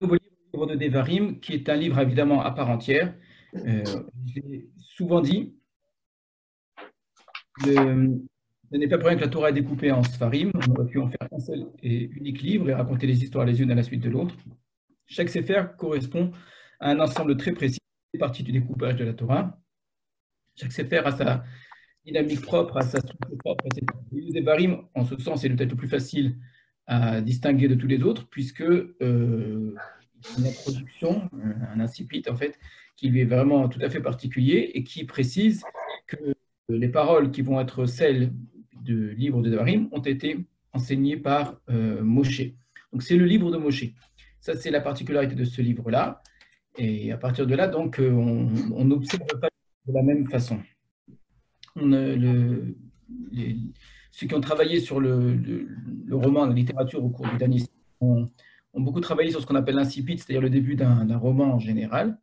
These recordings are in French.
nouveau livre de Devarim, qui est un livre évidemment à part entière. Je l'ai souvent dit, ce n'est pas pour rien que la Torah est découpée en Sfarim. On aurait pu en faire un seul et unique livre et raconter les histoires les unes à la suite de l'autre. Chaque Sefer correspond à un ensemble très précis des parties du découpage de la Torah. Chaque Sefer a sa dynamique propre, a sa structure propre, etc. Le livre Devarim, en ce sens, est peut-être le plus facile à distinguer de tous les autres, puisque une introduction, un incipit en fait, qui lui est vraiment tout à fait particulier et qui précise que les paroles qui vont être celles du livre de Devarim ont été enseignées par Moshe. Donc c'est le livre de Moshe. Ça, c'est la particularité de ce livre-là. Et à partir de là, donc, on n'observe pas de la même façon. Les, ceux qui ont travaillé sur le roman, la littérature au cours du dernier siècle, ont beaucoup travaillé sur ce qu'on appelle l'incipit, c'est-à-dire le début d'un roman en général.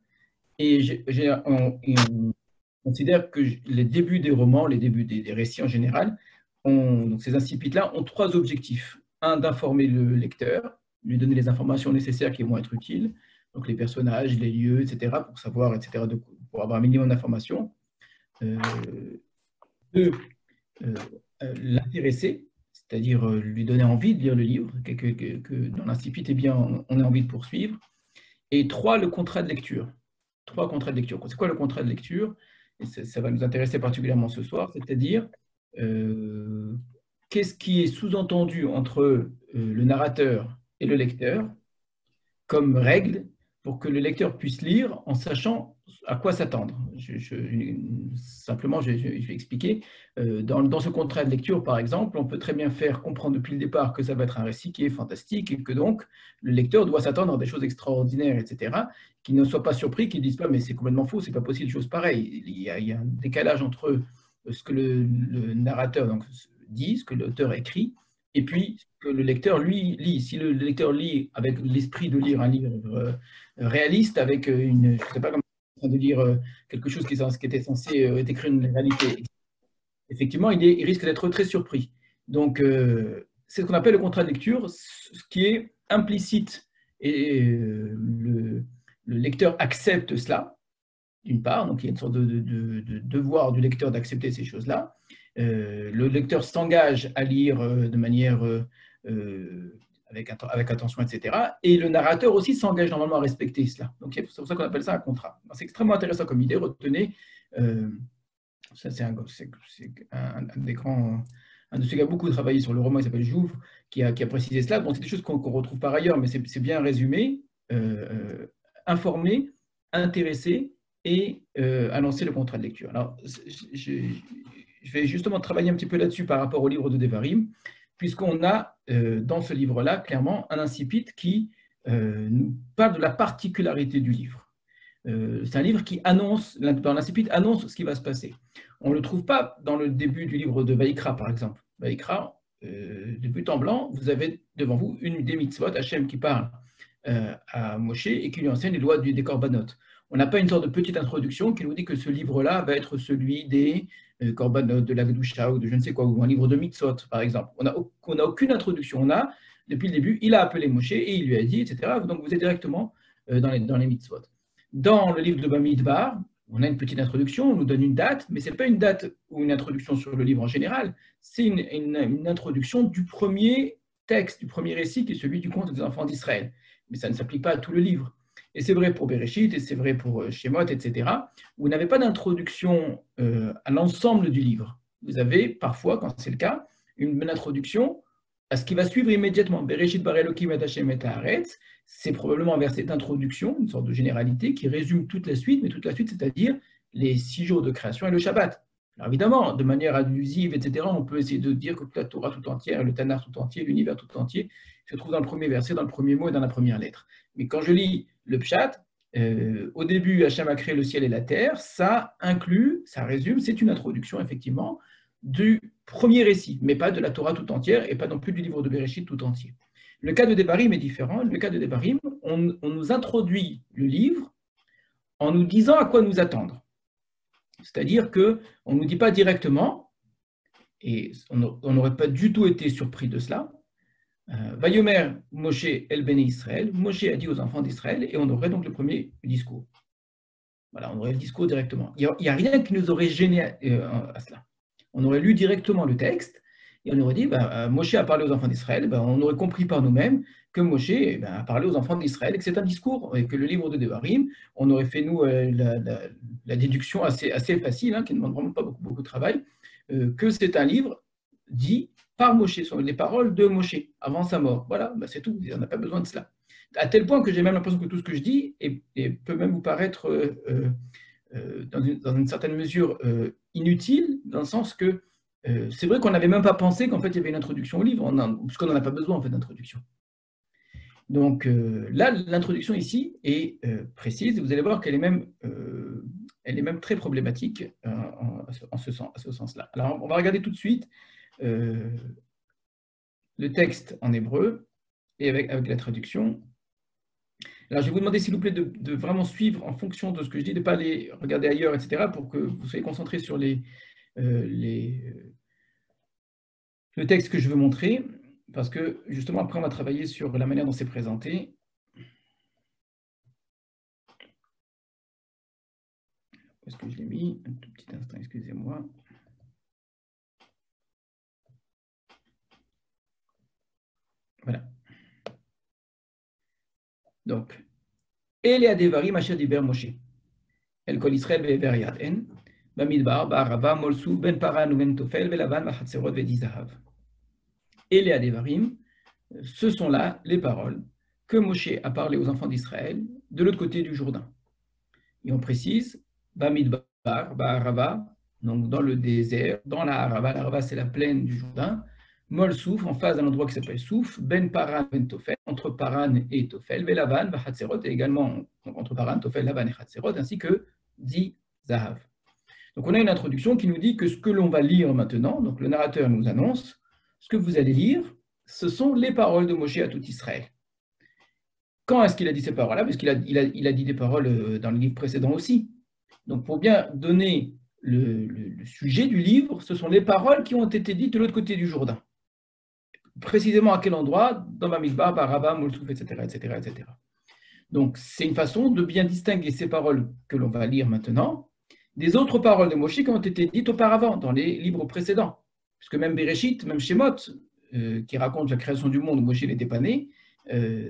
Et on considère que les débuts des romans, les débuts des récits en général, donc ces incipites-là ont trois objectifs. Un, d'informer le lecteur, lui donner les informations nécessaires qui vont être utiles, donc les personnages, les lieux, etc., pour savoir, etc., pour avoir un minimum d'informations. Deux, l'intéresser, c'est-à-dire lui donner envie de lire le livre, que dans l'incipit, eh bien, on ait envie de poursuivre. Et trois, le contrat de lecture. Trois contrats de lecture. C'est quoi le contrat de lecture? Et ça va nous intéresser particulièrement ce soir, c'est-à-dire qu'est-ce qui est sous-entendu entre le narrateur et le lecteur comme règle pour que le lecteur puisse lire en sachant à quoi s'attendre. Simplement, je vais expliquer. Dans ce contrat de lecture, par exemple, on peut très bien faire comprendre depuis le départ que ça va être un récit qui est fantastique et que donc le lecteur doit s'attendre à des choses extraordinaires, etc., qu'il ne soit pas surpris, qu'il ne dise pas mais c'est complètement faux, c'est pas possible, des choses pareilles. Il y a un décalage entre ce que le narrateur donc, dit, ce que l'auteur écrit, et puis que le lecteur, lui, lit. Si le lecteur lit avec l'esprit de lire un livre réaliste, avec une, je ne sais pas comment de lire quelque chose qui était censé être écrit une réalité, effectivement, il risque d'être très surpris. Donc, c'est ce qu'on appelle le contrat de lecture, ce qui est implicite. Et le lecteur accepte cela, d'une part, donc il y a une sorte de devoir du lecteur d'accepter ces choses-là. Le lecteur s'engage à lire de manière avec attention, etc. Et le narrateur aussi s'engage normalement à respecter cela. Donc c'est pour ça qu'on appelle ça un contrat. C'est extrêmement intéressant comme idée. Retenez, ça c'est un des grands, un de ceux qui a beaucoup travaillé sur le roman, il s'appelle Jouve, qui a précisé cela. Bon, c'est des choses qu'on retrouve par ailleurs, mais c'est bien résumé. Informer, intéresser et annoncer le contrat de lecture. Alors, je vais justement travailler un petit peu là-dessus par rapport au livre de Devarim, puisqu'on a dans ce livre-là, clairement, un incipit qui nous parle de la particularité du livre. C'est un livre qui annonce, dans l'incipit, annonce ce qui va se passer. On ne le trouve pas dans le début du livre de Vaïkra, par exemple. Vaïkra, de but en blanc, vous avez devant vous une des mitzvot, Hachem qui parle à Moshe et qui lui enseigne les lois des corbanotes. On n'a pas une sorte de petite introduction qui nous dit que ce livre-là va être celui des corbanotes, de la Gdusha ou de je ne sais quoi, ou un livre de mitzvot, par exemple. On n'a aucune introduction. On a, depuis le début, il a appelé Moshe et il lui a dit, etc. Donc vous êtes directement dans les mitzvot. Dans le livre de Bamidbar, on a une petite introduction, on nous donne une date, mais ce n'est pas une date ou une introduction sur le livre en général, c'est une introduction du premier texte, du premier récit, qui est celui du conte des enfants d'Israël. Mais ça ne s'applique pas à tout le livre. Et c'est vrai pour Bereshit, et c'est vrai pour Shemot, etc. Vous n'avez pas d'introduction à l'ensemble du livre. Vous avez parfois, quand c'est le cas, une introduction à ce qui va suivre immédiatement. Bereshit bar Elokim et Hashem et Haaretz, c'est probablement un verset d'introduction, une sorte de généralité qui résume toute la suite, mais toute la suite, c'est-à-dire les 6 jours de création et le Shabbat. Alors évidemment, de manière allusive, etc., on peut essayer de dire que la Torah tout entière, le Tanakh tout entier, l'univers tout entier, se trouve dans le premier verset, dans le premier mot et dans la première lettre. Mais quand je lis le Pshat, au début, Hachem a créé le ciel et la terre, ça inclut, ça résume, c'est une introduction, effectivement, du premier récit, mais pas de la Torah tout entière et pas non plus du livre de Bereshit tout entier. Le cas de Devarim est différent. Le cas de Devarim, on nous introduit le livre en nous disant à quoi nous attendre. C'est-à-dire qu'on ne nous dit pas directement, et on n'aurait pas du tout été surpris de cela, Vayomer Moshe el Bene Israël, Moshe a dit aux enfants d'Israël, et on aurait donc le premier discours. Voilà, on aurait le discours directement. Il n'y a rien qui nous aurait gêné à cela. On aurait lu directement le texte, et on aurait dit, Moshe a parlé aux enfants d'Israël, on aurait compris par nous-mêmes que Moshe a parlé aux enfants d'Israël, et que c'est un discours, et que le livre de Devarim, on aurait fait, nous, la déduction assez facile, qui ne demande vraiment pas beaucoup de travail, que c'est un livre dit par Moshe, ce sont les paroles de Moshe avant sa mort. Voilà, c'est tout, on n'a pas besoin de cela. À tel point que j'ai même l'impression que tout ce que je dis peut même vous paraître, dans une certaine mesure, inutile, dans le sens que c'est vrai qu'on n'avait même pas pensé qu'en fait il y avait une introduction au livre, puisqu'on n'en a pas besoin en fait d'introduction. Donc là, l'introduction ici est précise, et vous allez voir qu'elle est même, très problématique à ce sens-là. Alors on va regarder tout de suite le texte en hébreu et avec la traduction. Alors, je vais vous demander, s'il vous plaît, de vraiment suivre en fonction de ce que je dis, de ne pas aller regarder ailleurs, etc., pour que vous soyez concentrés sur le texte que je veux montrer, parce que, justement, après, on va travailler sur la manière dont c'est présenté. Où est-ce que je l'ai mis? Un tout petit instant, excusez-moi. Voilà. Donc, Ele Adevarim Asher Diber Moshe. El Kol Israël Ve'ever Yad En. Bamidbar, Ba'arava, Molsu, Ben Paran, Ben Tofel, Velavan, Vachatzerot, Vedizahav. Ele Adevarim, ce sont là les paroles que Moshe a parlé aux enfants d'Israël de l'autre côté du Jourdain. Et on précise, Bamidbar, Ba'arava, donc dans le désert, dans la Harava. La Harava, c'est la plaine du Jourdain. Mol Souf, en face d'un endroit qui s'appelle Souf, Ben Paran, Ben Tofel, entre Paran et Tofel, Velavan, Vachatzerot, et également entre Paran, Tofel, Lavan et Chatzerot, ainsi que Di Zahav. Donc on a une introduction qui nous dit que ce que l'on va lire maintenant, donc le narrateur nous annonce, ce que vous allez lire, ce sont les paroles de Moshe à tout Israël. Quand est-ce qu'il a dit ces paroles-là? Parce qu'il a dit des paroles dans le livre précédent aussi. Donc pour bien donner le sujet du livre, ce sont les paroles qui ont été dites de l'autre côté du Jourdain. Précisément à quel endroit? Dans Bamidbar, Baraba, Molsouf, etc., etc., etc. Donc c'est une façon de bien distinguer ces paroles que l'on va lire maintenant des autres paroles de Moshe qui ont été dites auparavant, dans les livres précédents. Puisque même Bereshit, même Shemot, qui raconte la création du monde où Moshe n'était pas né,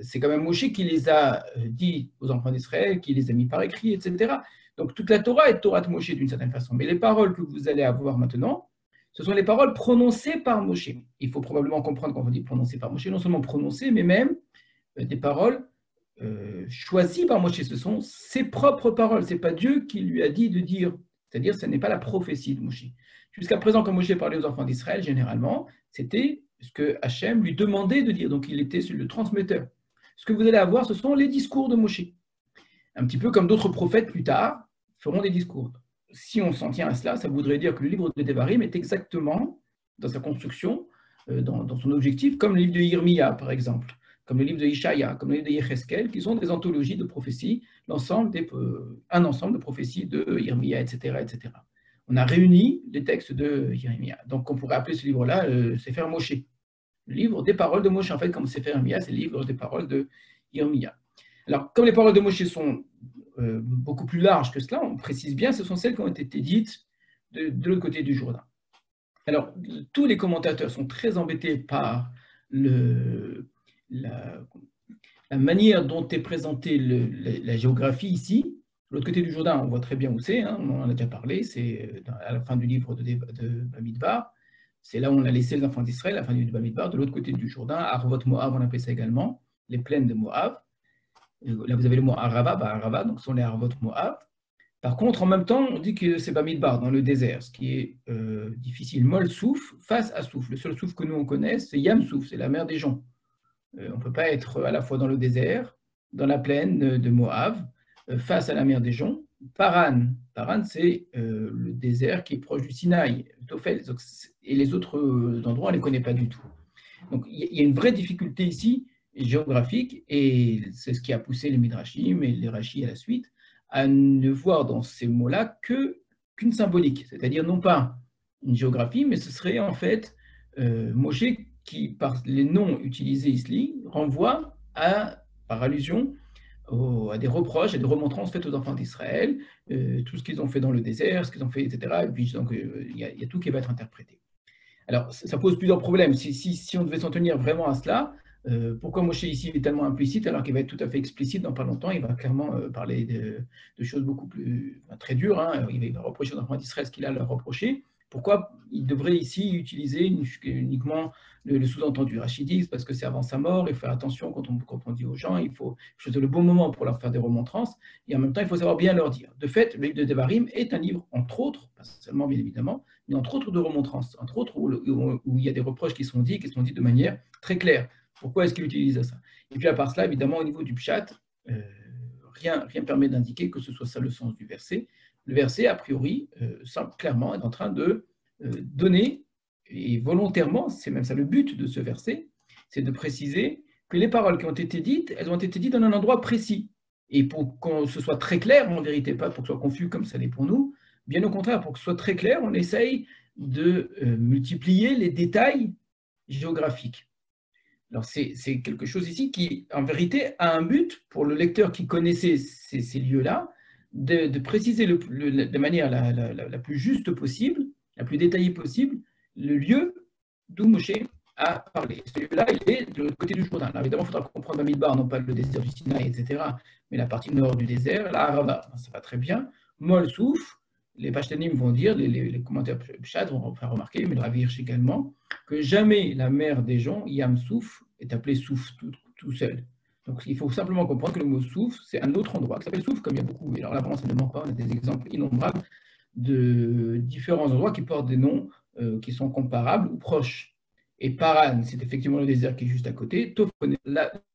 c'est quand même Moshe qui les a dit aux enfants d'Israël, qui les a mis par écrit, etc. Donc toute la Torah est Torah de Moshe d'une certaine façon. Mais les paroles que vous allez avoir maintenant, ce sont les paroles prononcées par Moshe. Il faut probablement comprendre quand on dit prononcées par Moshe, non seulement prononcées, mais même des paroles choisies par Moshe. Ce sont ses propres paroles. Ce n'est pas Dieu qui lui a dit de dire. C'est-à-dire, ce n'est pas la prophétie de Moshe. Jusqu'à présent, quand Moshe parlait aux enfants d'Israël, généralement, c'était ce que Hachem lui demandait de dire. Donc, il était le transmetteur. Ce que vous allez avoir, ce sont les discours de Moshe. Un petit peu comme d'autres prophètes plus tard feront des discours. Si on s'en tient à cela, ça voudrait dire que le livre de Devarim est exactement, dans sa construction, dans son objectif, comme le livre de Yirmiya, par exemple, comme le livre de Ishaïa, comme le livre de Yecheskel, qui sont des anthologies de prophéties, un ensemble de prophéties de Yirmiya, etc., etc. On a réuni les textes de Yirmiya. Donc, on pourrait appeler ce livre-là Sefer Moshe, le livre des paroles de Moshe. En fait, comme Sefer Yirmiya, c'est le livre des paroles de Yirmiya. Alors, comme les paroles de Moshe sont beaucoup plus larges que cela, on précise bien, ce sont celles qui ont été dites de l'autre côté du Jourdain. Alors, tous les commentateurs sont très embêtés par la manière dont est présentée la géographie ici. De l'autre côté du Jourdain, on voit très bien où c'est, on en a déjà parlé, c'est à la fin du livre de Bamidbar. C'est là où on a laissé les enfants d'Israël, à la fin du livre de Bamidbar, de l'autre côté du Jourdain, Arvot Moab, on appelle ça également, les plaines de Moab. Là, vous avez le mot Arava, donc ce sont les Arvot Moab. Par contre, en même temps, on dit que c'est Bamidbar, dans le désert, ce qui est difficile. Mol Souf, face à Souf. Le seul Souf que nous on connaît, c'est Yam Souf, c'est la mer des gens. On ne peut pas être à la fois dans le désert, dans la plaine de Moab, face à la mer des gens. Paran, c'est le désert qui est proche du Sinaï, Tophel, et les autres endroits, on ne les connaît pas du tout. Donc il y a une vraie difficulté ici, géographique, et c'est ce qui a poussé les Midrashim et les Rashi à la suite, à ne voir dans ces mots-là qu'une symbolique, c'est-à-dire non pas une géographie, mais ce serait en fait Moshe qui, par les noms utilisés ici, renvoient par allusion à des reproches et des remontrances faites aux enfants d'Israël, tout ce qu'ils ont fait dans le désert, ce qu'ils ont fait, etc. Et puis, donc, il y a tout qui va être interprété. Alors, ça pose plusieurs problèmes. Si on devait s'en tenir vraiment à cela, pourquoi Moshe ici est tellement implicite alors qu'il va être tout à fait explicite dans pas longtemps? Il va clairement parler de choses beaucoup plus très dures. Hein. Il va reprocher aux enfants d'Israël ce qu'il a à leur reprocher. Pourquoi il devrait ici utiliser uniquement le sous-entendu? Rachid dit parce que c'est avant sa mort, il faut faire attention quand on dit aux gens, il faut choisir le bon moment pour leur faire des remontrances, et en même temps, il faut savoir bien leur dire. De fait, le livre de Devarim est un livre, entre autres, pas seulement bien évidemment, mais entre autres de remontrances, entre autres où il y a des reproches qui sont dits de manière très claire. Pourquoi est-ce qu'il utilise ça? Et puis à part cela, évidemment, au niveau du pshat, rien ne permet d'indiquer que ce soit ça le sens du verset. Le verset, a priori, semble clairement être en train de donner, et volontairement, c'est même ça le but de ce verset, c'est de préciser que les paroles qui ont été dites, elles ont été dites dans un endroit précis. Et pour que ce soit très clair, en vérité, pas pour que ce soit confus comme ça l'est pour nous, bien au contraire, pour que ce soit très clair, on essaye de multiplier les détails géographiques. Alors, c'est quelque chose ici qui, en vérité, a un but pour le lecteur qui connaissait ces lieux-là, de préciser de manière la plus juste possible, la plus détaillée possible, le lieu d'où Moshe a parlé. Ce lieu-là, il est de l'autre côté du Jourdain. Alors, évidemment, il faudra comprendre Bamidbar, non pas le désert du Sinaï, etc., mais la partie nord du désert, la Arava, ça va très bien. Mol Souf, les Pashtanim vont dire, les commentaires Pshat vont faire remarquer, mais le Rav Hirsch également, que jamais la mère des gens, Yam Souf, est appelée Souf tout seul. Donc il faut simplement comprendre que le mot Souf, c'est un autre endroit qui s'appelle Souf, comme il y a beaucoup, et alors là, vraiment, ça ne ment pas, on a des exemples innombrables de différents endroits qui portent des noms qui sont comparables ou proches. Et Paran, c'est effectivement le désert qui est juste à côté. Toph,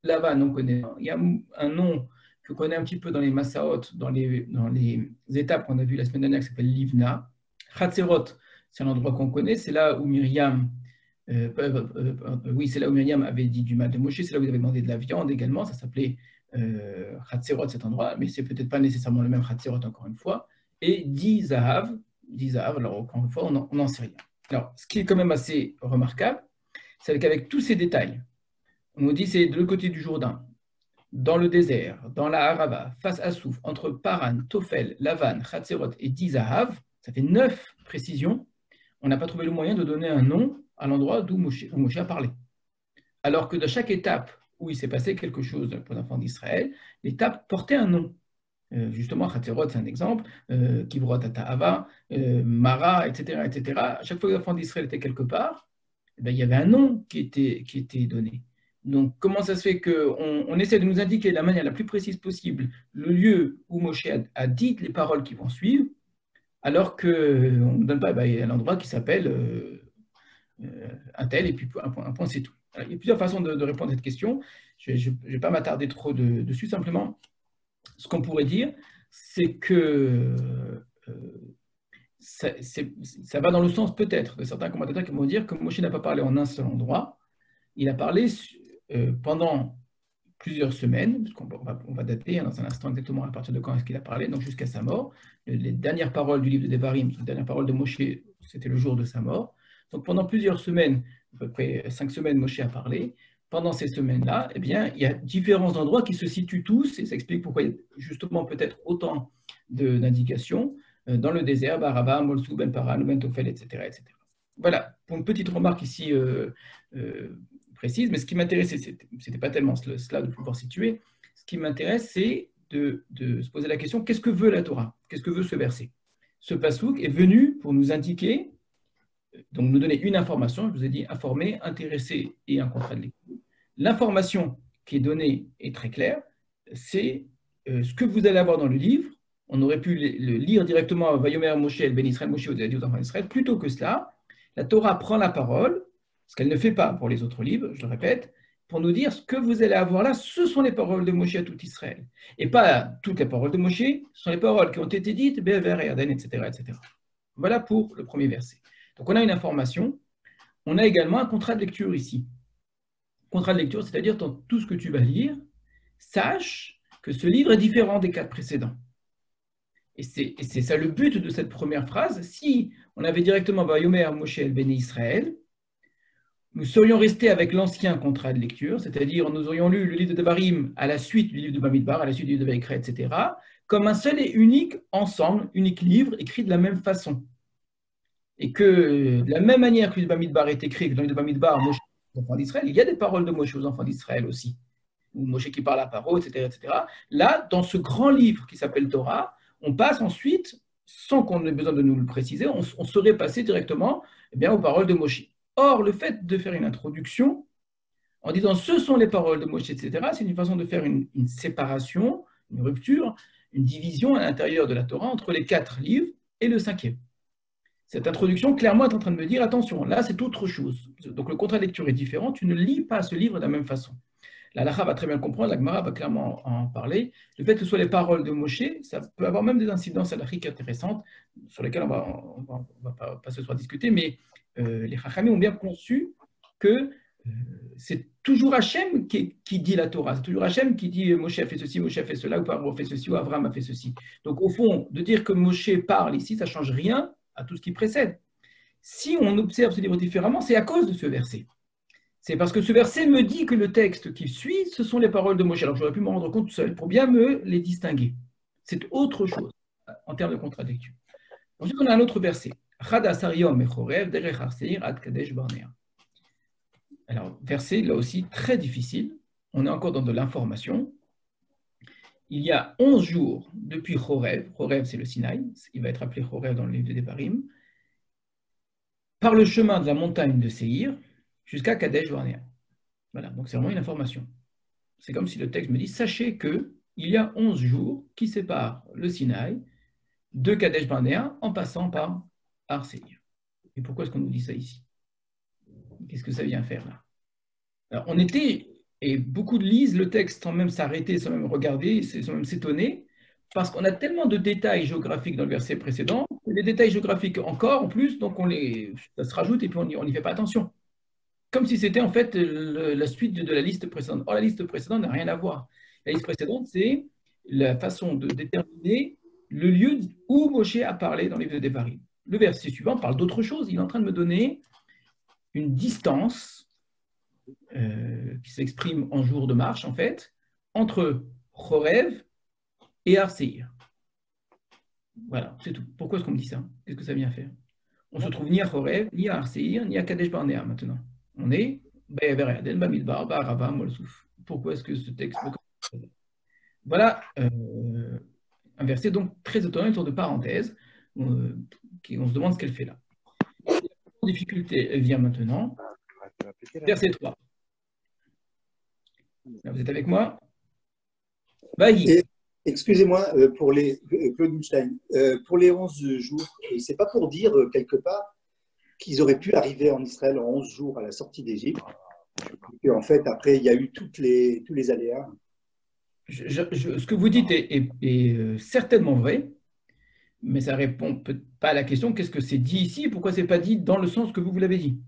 Lavan, on connaît. Il y a un nom que je connais un petit peu dans les Massaot, dans les étapes qu'on a vues la semaine dernière, qui s'appelle Livna. Hatzerot, c'est un endroit qu'on connaît, c'est là où Myriam, c'est là où Myriam avait dit du mal de Moshe, c'est là où il avait demandé de la viande également, ça s'appelait Hatzerot cet endroit, mais c'est peut-être pas nécessairement le même Hatzerot encore une fois. Et Dizahav, alors encore une fois, on n'en sait rien. Alors, ce qui est quand même assez remarquable, c'est qu'avec tous ces détails, on nous dit c'est de l'autre côté du Jourdain, dans le désert, dans la Harava, face à Souf, entre Paran, Tophel, Lavan, Hatzerot et Dizahav, ça fait 9 précisions. On n'a pas trouvé le moyen de donner un nom à l'endroit d'où Moshe a parlé. Alors que dans chaque étape où il s'est passé quelque chose pour l'enfant d'Israël, l'étape portait un nom. Justement, Hatzerot, c'est un exemple, Kivrot Atahava, Mara, etc., etc. À chaque fois que l'enfant d'Israël était quelque part, il y avait un nom qui était donné. Donc, comment ça se fait qu'on essaie de nous indiquer de la manière la plus précise possible le lieu où Moshe a dit les paroles qui vont suivre, alors qu'on ne donne pas un endroit qui s'appelle un tel, et puis un point c'est tout. Alors, il y a plusieurs façons de répondre à cette question. Je ne vais pas m'attarder trop dessus, simplement. Ce qu'on pourrait dire, c'est que ça va dans le sens peut-être de certains commentateurs qui vont dire que Moshe n'a pas parlé en un seul endroit, il a parlé pendant plusieurs semaines, parce qu'on va dater dans un instant exactement à partir de quand est-ce qu'il a parlé, donc jusqu'à sa mort. Les dernières paroles du livre de Devarim, les dernières paroles de Moshe, c'était le jour de sa mort. Donc pendant plusieurs semaines, à peu près 5 semaines, Moshe a parlé. Pendant ces semaines-là, eh bien, il y a différents endroits qui se situent tous, et ça explique pourquoi il y a justement peut-être autant d'indications dans le désert, Baraba, Molsou, Ben Paran, Ben Tofel, etc., etc. Voilà, pour une petite remarque ici précise, mais ce qui m'intéressait, ce n'était pas tellement cela de pouvoir situer, ce qui m'intéresse, c'est de se poser la question, qu'est-ce que veut la Torah? Qu'est-ce que veut ce verset? Ce pasouk est venu pour nous indiquer, donc nous donner une information, je vous ai dit informer, intéresser et un contrat de lecture. L'information qui est donnée est très claire, c'est ce que vous allez avoir dans le livre. On aurait pu le lire directement à Vayomer Moshe, El Ben Israël, Moshe, vous avez dit aux enfants d'Israël. Plutôt que cela, la Torah prend la parole, ce qu'elle ne fait pas pour les autres livres, je le répète, pour nous dire ce que vous allez avoir là, ce sont les paroles de Moshe à tout Israël. Et pas toutes les paroles de Moshe, ce sont les paroles qui ont été dites, Be'er et Yarden, etc., etc. Voilà pour le premier verset. Donc on a une information, on a également un contrat de lecture ici. Contrat de lecture, c'est-à-dire dans tout ce que tu vas lire, sache que ce livre est différent des 4 précédents. Et c'est ça le but de cette première phrase. Si on avait directement Vayomer Moshe El Bene Israël, nous serions restés avec l'ancien contrat de lecture, c'est-à-dire nous aurions lu le livre de Devarim à la suite du livre de Bamidbar, à la suite du livre de Vaïkra, etc., comme un seul et unique ensemble, unique livre, écrit de la même façon. Et que de la même manière que le livre de Bamidbar est écrit, que dans le livre de Bamidbar, Moshe aux enfants d'Israël, il y a des paroles de Moshe aux enfants d'Israël aussi, ou Moshe qui parle à Paro, etc., etc. Là, dans ce grand livre qui s'appelle Torah, on passe ensuite, sans qu'on ait besoin de nous le préciser, on serait passé directement aux paroles de Moshe. Or, le fait de faire une introduction en disant ce sont les paroles de Moshe, etc., c'est une façon de faire une séparation, une rupture, une division à l'intérieur de la Torah entre les 4 livres et le 5e. Cette introduction, clairement, est en train de me dire attention, là, c'est autre chose. Donc, le contrat de lecture est différent. Tu ne lis pas ce livre de la même façon. La Halakha va très bien le comprendre, la Gemara va clairement en parler. Le fait que ce soit les paroles de Moshe, ça peut avoir même des incidences halachiques intéressantes, sur lesquelles on va pas ce soir discuter, mais les Chachamim ont bien conçu que c'est toujours Hachem qui dit la Torah. C'est toujours Hachem qui dit Moshe a fait ceci, Moshe a fait cela, ou Paro a fait ceci, ou Avram a fait ceci. Donc, au fond, de dire que Moshe parle ici, ça ne change rien à tout ce qui précède. Si on observe ce livre différemment, c'est à cause de ce verset. C'est parce que ce verset me dit que le texte qui suit, ce sont les paroles de Moshe. Alors j'aurais pu m'en rendre compte seul pour bien me les distinguer. C'est autre chose en termes de contradiction. Ensuite, on a un autre verset. Alors, verset là aussi très difficile. On est encore dans de l'information. Il y a 11 jours depuis Chorev. Chorev, c'est le Sinaï. Il va être appelé Chorev dans le livre de Devarim. Par le chemin de la montagne de Séhir, jusqu'à Kadesh Barnéa. Voilà, donc c'est vraiment une information. C'est comme si le texte me dit, sachez qu'il y a 11 jours qui séparent le Sinaï de Kadesh Barnéa en passant par Ar-Séhir. Et pourquoi est-ce qu'on nous dit ça ici? Qu'est-ce que ça vient faire là? Alors, on était, et beaucoup lisent le texte sans même s'arrêter, sans même regarder, sans même s'étonner, parce qu'on a tellement de détails géographiques dans le verset précédent, les détails géographiques encore en plus, donc ça se rajoute et puis on n'y fait pas attention. Comme si c'était en fait la suite de la liste précédente. Or, la liste précédente n'a rien à voir. La liste précédente, c'est la façon de déterminer le lieu où Moshe a parlé dans les livre de Devarim. Le verset suivant parle d'autre chose. Il est en train de me donner une distance qui s'exprime en jours de marche, en fait, entre Chorev et Ar-Séhir. Voilà, c'est tout. Pourquoi est-ce qu'on me dit ça? Qu'est-ce que ça vient faire? On se trouve ni à Chorev, ni à Ar-Séhir, ni à Kadesh Barnéa maintenant. On est pourquoi est-ce que ce texte Voilà un verset donc très étonnant, une sorte de parenthèse, on se demande ce qu'elle fait là. La difficulté, elle vient maintenant. Verset 3. Là, vous êtes avec moi? Excusez-moi, pour les Claude Moustein, pour les 11 jours, c'est pas pour dire quelque part qu'ils auraient pu arriver en Israël en 11 jours à la sortie d'Égypte, et qu'en fait, après, il y a eu tous les aléas. Ce que vous dites est certainement vrai, mais ça ne répond pas à la question qu'est-ce que c'est dit ici et pourquoi ce n'est pas dit dans le sens que vous l'avez dit.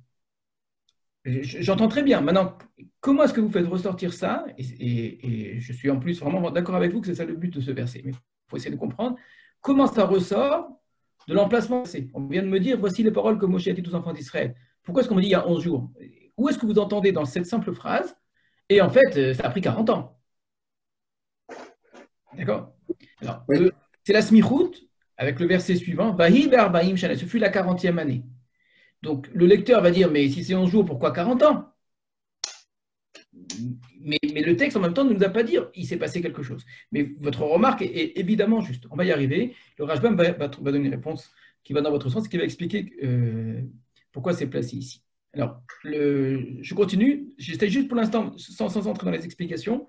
J'entends très bien. Maintenant, comment est-ce que vous faites ressortir ça et je suis en plus vraiment d'accord avec vous que c'est ça le but de ce verset, mais il faut essayer de comprendre comment ça ressort de l'emplacement. On vient de me dire, voici les paroles que Moshe a dit aux enfants d'Israël. Pourquoi est-ce qu'on me dit il y a 11 jours? Où est-ce que vous entendez dans cette simple phrase? Et en fait, ça a pris 40 ans. D'accord? Alors, oui. C'est la smichout avec le verset suivant, Vahi be'arbaim shana, ce fut la 40e année. Donc, le lecteur va dire, mais si c'est 11 jours, pourquoi 40 ans? Mais le texte, en même temps, ne nous a pas dit, il s'est passé quelque chose. Mais votre remarque est évidemment juste. On va y arriver. Le Rashbam va donner une réponse qui va dans votre sens, qui va expliquer pourquoi c'est placé ici. Alors, je continue. J'essaie juste pour l'instant, sans entrer dans les explications.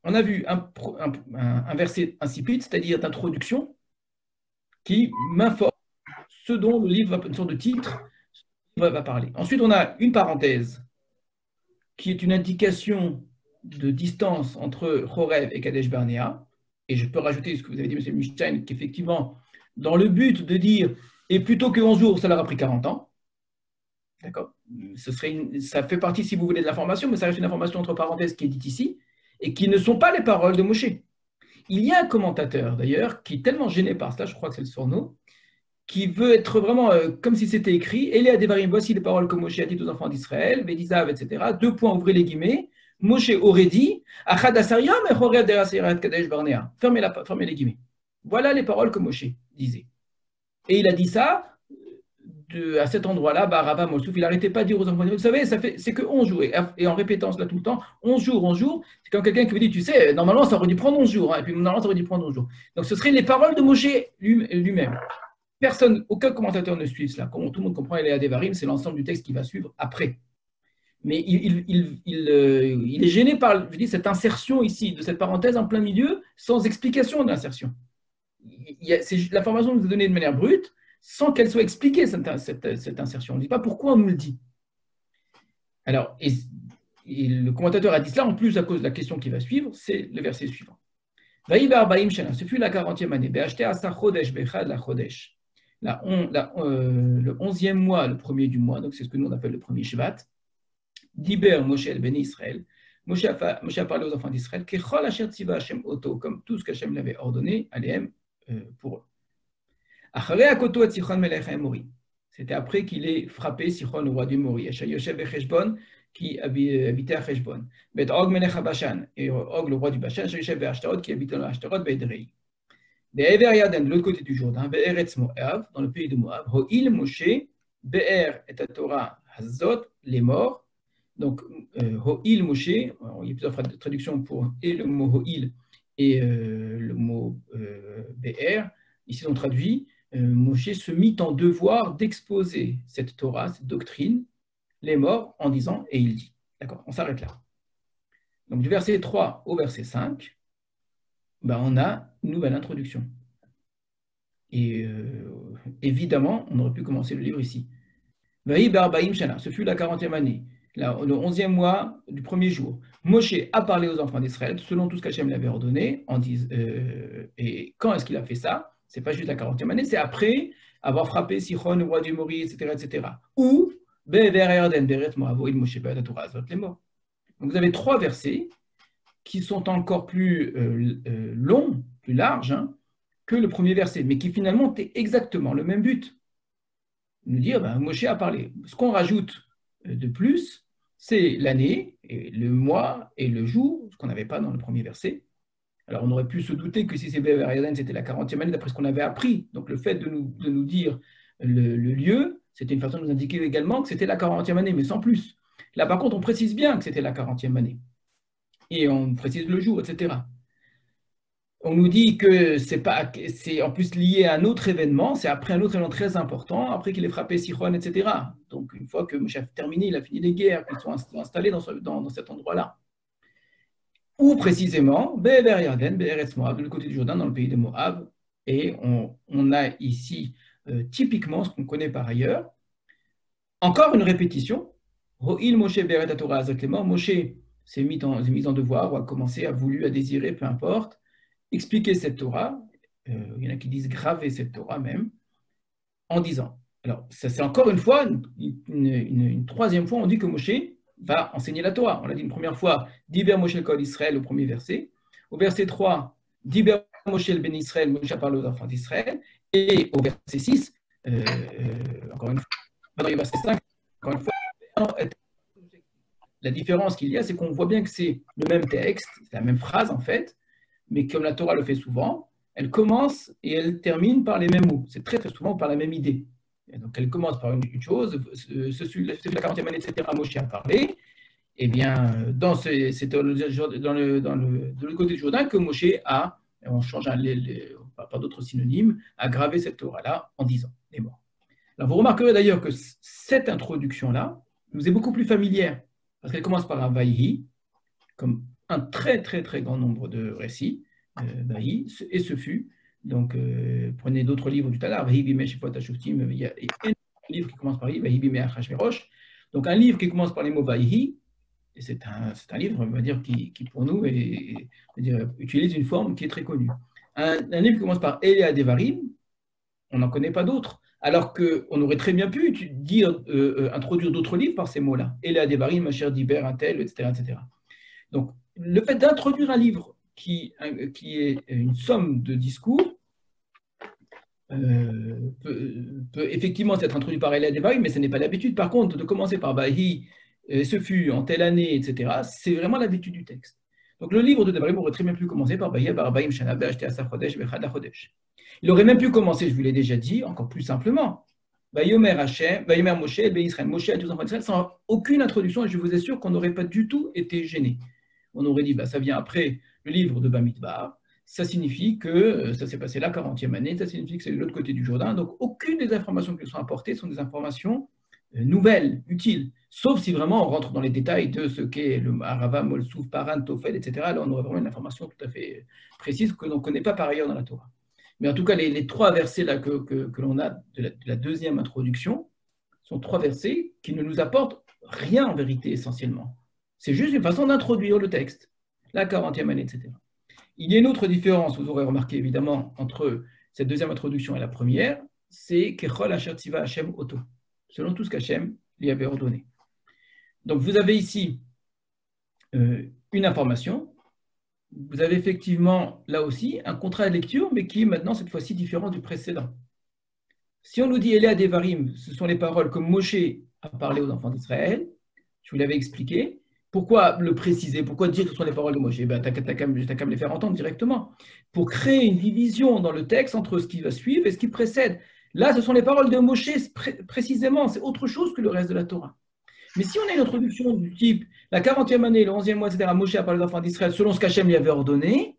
On a vu un verset insipide, c'est-à-dire d'introduction, qui m'informe ce dont le livre, une sorte de titre, va parler. Ensuite, on a une parenthèse qui est une indication de distance entre Chorev et Kadesh Barnéa. Et je peux rajouter ce que vous avez dit, M. Moustein, qu'effectivement, dans le but de dire, et plutôt que 11 jours, ça leur a pris 40 ans. D'accord? Ça fait partie, si vous voulez, de l'information, mais ça reste une information entre parenthèses qui est dite ici, et qui ne sont pas les paroles de Moshe. Il y a un commentateur, d'ailleurs, qui est tellement gêné par cela, je crois que c'est le Sorno, qui veut être vraiment comme si c'était écrit. Elia Devarim, voici les paroles que Moshe a dites aux enfants d'Israël, Bédizav, etc. Deux points, ouvrez les guillemets. Moshe aurait dit, Achad Asariam et Chorev Deraseirat Kadesh Barnea. Fermez les guillemets. Voilà les paroles que Moshe disait. Et il a dit ça à cet endroit-là, Rabba Mossouf, il n'arrêtait pas de dire aux enfants, vous savez, c'est que 11 jours, et en répétant cela tout le temps, 11 jours, c'est comme quelqu'un qui vous dit, tu sais, normalement ça aurait dû prendre 11 jours, hein, et puis normalement ça aurait dû prendre 11 jours. Donc ce seraient les paroles de Moshe lui-même. Personne, aucun commentateur ne suit cela. Comme tout le monde comprend, il est à Devarim, c'est l'ensemble du texte qui va suivre après. Mais il est gêné par, je dis, cette insertion ici, de cette parenthèse en plein milieu, sans explication de l'insertion. L'information nous est donnée de manière brute, sans qu'elle soit expliquée, cette insertion. On ne dit pas pourquoi on nous le dit. Alors, et le commentateur a dit cela, en plus à cause de la question qui va suivre, c'est le verset suivant. Ce fut la 40e année. Le 11e mois, le premier du mois, donc c'est ce que nous on appelle le premier Shvat. Diber Moshe el Beni Israël. Moshe a parlé aux enfants d'Israël, comme tout ce qu'Hachem l'avait ordonné, Aléem, pour eux. C'était après qu'il ait frappé Sichon, le roi du Mori, qui habitait à Cheshbon, Bet Og Melech HaBashan, et Og, le roi du Bashan, qui habitait dans Ashtarot, Be'edrei. Be'ever Yarden, de l'autre côté du Jourdain, Be'eretz Moab, dans le pays de Moab, Ho'il Moshe, Be'er et Torah Hazot, les morts. Donc, Ho'il Moshe, il y a plusieurs traductions pour et le mot Ho'il et le mot Be'er. Ici, on traduit, Moshe se mit en devoir d'exposer cette Torah, cette doctrine, les morts, en disant, et il dit. D'accord, on s'arrête là. Donc, du verset 3 au verset 5, on a une nouvelle introduction. Et évidemment, on aurait pu commencer le livre ici. Ce fut la 40e année, le 11e mois du premier jour. Moshe a parlé aux enfants d'Israël, selon tout ce qu'Hachem l'avait ordonné. Et quand est-ce qu'il a fait ça? Ce n'est pas juste la 40e année, c'est après avoir frappé Sichon, le roi du Mori, etc. etc. Ou, donc vous avez trois versets qui sont encore plus longs, plus larges, hein, que le premier verset, mais qui finalement ont exactement le même but. Nous dire, Moshe a parlé. Ce qu'on rajoute de plus, c'est l'année, et le mois et le jour, ce qu'on n'avait pas dans le premier verset. Alors on aurait pu se douter que si c'est Be'er Yarden, c'était la 40e année, d'après ce qu'on avait appris. Donc le fait de nous dire le lieu, c'était une façon de nous indiquer également que c'était la 40e année, mais sans plus. Là par contre, on précise bien que c'était la 40e année. Et on précise le jour, etc. On nous dit que c'est en plus lié à un autre événement, c'est après un autre événement très important, après qu'il ait frappé Sichon, etc. Donc une fois que Moshe a terminé, il a fini les guerres, qu'ils sont installés dans cet endroit-là. Ou précisément, Be'er Yarden, Be'eretz Moab, de l'autre côté du Jourdain, dans le pays de Moab. Et on a ici typiquement ce qu'on connaît par ailleurs. Encore une répétition. Ho'il Moshe Be'eret Torah Azot les morts. Moshe s'est mis en devoir, ou a commencé, a voulu, a désiré, peu importe, expliquer cette Torah. Il y en a qui disent graver cette Torah même, en disant. Alors, ça c'est encore une fois, une troisième fois, on dit que Moshe va enseigner la Torah. On l'a dit une première fois, Diber Moshe el Kol Israël au premier verset. Au verset 3, Diber Moshe el Ben Israël, Moshe a parlé aux enfants d'Israël. Et au verset 6, encore une fois, dans le verset 5, encore une fois, la différence qu'il y a, c'est qu'on voit bien que c'est le même texte, c'est la même phrase en fait, mais comme la Torah le fait souvent, elle commence et elle termine par les mêmes mots. C'est très très souvent par la même idée. Et donc elle commence par une chose, c'est la 40e année, etc. Moshe a parlé. Eh bien, c'est de l'autre côté du Jourdain que Moshe a, on change par d'autres synonymes, a gravé cette Torah-là en disant les morts. Alors vous remarquerez d'ailleurs que cette introduction-là nous est beaucoup plus familière, parce qu'elle commence par un Vaïhi, comme un très très très grand nombre de récits, Vaïhi, et ce fut. Donc, prenez d'autres livres du Talar, il y a un livre qui commence par Vaïhi Bimei Achashverosh. Donc, un livre qui commence par les mots Vaïhi, et c'est un livre, on va dire, qui pour nous utilise une forme qui est très connue. Un livre qui commence par Elia Devarim, on n'en connaît pas d'autres, alors qu'on aurait très bien pu introduire d'autres livres par ces mots-là. Elia Devarim, Asher Diber, un tel, etc., etc. Donc, le fait d'introduire un livre qui est une somme de discours, peut effectivement être introduit par Elia Devarim, mais ce n'est pas l'habitude. Par contre, de commencer par Bahi, ce fut en telle année, etc., c'est vraiment l'habitude du texte. Donc le livre de Devarim aurait très bien pu commencer par Bahi, Barbaim, Shana, Be'ashte, Asaf, Chodesh, Bechad, Chodesh. Il aurait même pu commencer, je vous l'ai déjà dit, encore plus simplement. Vayomer Hashem, Vayomer Moshe, Israël, Moshe à tous les enfants d'Israël, sans aucune introduction, et je vous assure qu'on n'aurait pas du tout été gêné. On aurait dit, bah, ça vient après le livre de Bamidbar, ça signifie que ça s'est passé la 40e année, ça signifie que c'est de l'autre côté du Jourdain, donc aucune des informations qui nous sont apportées sont des informations nouvelles, utiles, sauf si vraiment on rentre dans les détails de ce qu'est le Arava, Molsouf, Paran, Tofel, etc. Là, on aurait vraiment une information tout à fait précise que l'on ne connaît pas par ailleurs dans la Torah. Mais en tout cas, les trois versets là que l'on a de la deuxième introduction sont trois versets qui ne nous apportent rien en vérité essentiellement. C'est juste une façon d'introduire le texte, la 40e année, etc. Il y a une autre différence, vous aurez remarqué évidemment, entre cette deuxième introduction et la première, c'est Kechol Asher Tziva Hashem Oto, selon tout ce qu'Hachem lui avait ordonné. Donc vous avez ici une information. Vous avez effectivement, là aussi, un contrat de lecture, mais qui est maintenant, cette fois-ci, différent du précédent. Si on nous dit Elia Devarim, ce sont les paroles que Moshe a parlé aux enfants d'Israël, je vous l'avais expliqué. Pourquoi le préciser? Pourquoi dire que ce sont les paroles de Moshe? Ben, t'as qu'à me les faire entendre directement. Pour créer une division dans le texte entre ce qui va suivre et ce qui précède. Là, ce sont les paroles de Moshe précisément, c'est autre chose que le reste de la Torah. Mais si on a une introduction du type la 40e année, le 11e mois, etc., Moshe a parlé aux enfants d'Israël selon ce qu'Hachem lui avait ordonné,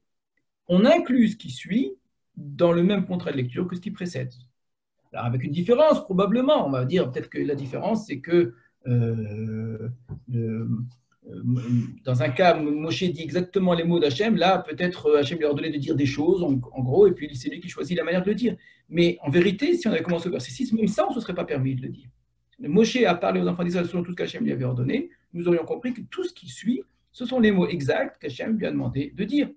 on inclut ce qui suit dans le même contrat de lecture que ce qui précède. Alors, avec une différence, probablement, on va dire peut-être que la différence, c'est que dans un cas, Moshe dit exactement les mots d'Hachem, là, peut-être Hachem lui a ordonné de dire des choses, en gros, et puis c'est lui qui choisit la manière de le dire. Mais en vérité, si on avait commencé au verset 6, même ça, on ne se serait pas permis de le dire. Moshe a parlé aux enfants d'Israël selon tout ce qu'Hachem lui avait ordonné, nous aurions compris que tout ce qui suit, ce sont les mots exacts qu'Hachem lui a demandé de dire.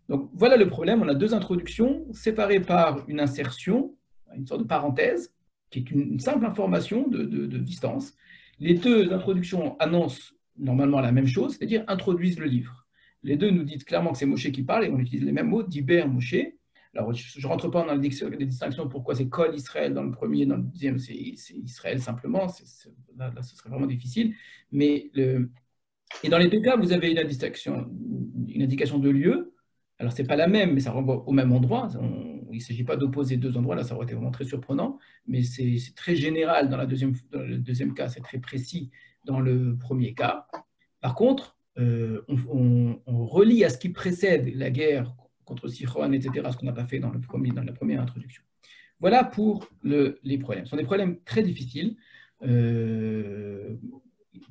Donc voilà le problème, on a deux introductions séparées par une insertion, une sorte de parenthèse, qui est une simple information de distance. Les deux introductions annoncent normalement la même chose, c'est-à-dire introduisent le livre. Les deux nous disent clairement que c'est Moshe qui parle, et on utilise les mêmes mots, Diber Moshe. Alors, je ne rentre pas dans les distinctions, pourquoi c'est Kol Israël dans le premier, dans le deuxième, c'est Israël simplement. Là, ce serait vraiment difficile. Mais et dans les deux cas, vous avez une indication de lieu. Alors, ce n'est pas la même, mais ça renvoie au même endroit. Il ne s'agit pas d'opposer deux endroits, là, ça aurait été vraiment très surprenant. Mais c'est très général dans le deuxième cas, c'est très précis dans le premier cas. Par contre, on relie à ce qui précède la guerre contre Sichon, etc., ce qu'on n'a pas fait dans la première introduction. Voilà pour les problèmes. Ce sont des problèmes très difficiles.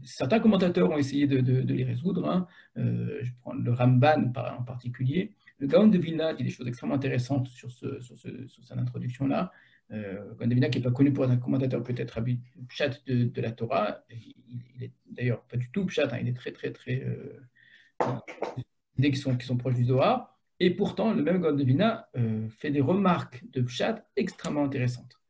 Certains commentateurs ont essayé de les résoudre. Hein. Je prends le Ramban en particulier. Le Gaon de Vilna dit des choses extrêmement intéressantes sur cette introduction-là. Gaon de Vilna, qui n'est pas connu pour être un commentateur peut-être pshat de la Torah, il est d'ailleurs pas du tout pshat, hein, il est très idées qui sont proches du Zohar. Et pourtant, le même Gaon de Vilna fait des remarques de pshat extrêmement intéressantes.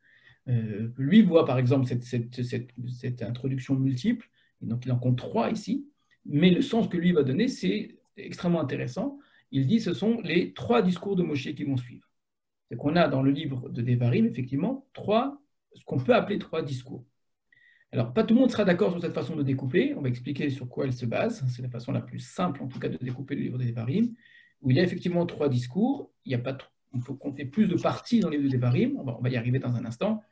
Lui voit par exemple cette introduction multiple, et donc il en compte trois ici, mais le sens que lui va donner, c'est extrêmement intéressant. Il dit que ce sont les trois discours de Moshe qui vont suivre. C'est qu'on a dans le livre de Devarim, effectivement, ce qu'on peut appeler trois discours. Alors, pas tout le monde sera d'accord sur cette façon de découper. On va expliquer sur quoi elle se base. C'est la façon la plus simple, en tout cas, de découper le livre de Devarim, où il y a effectivement trois discours. On peut compter plus de parties dans le livre de Devarim. On va y arriver dans un instant.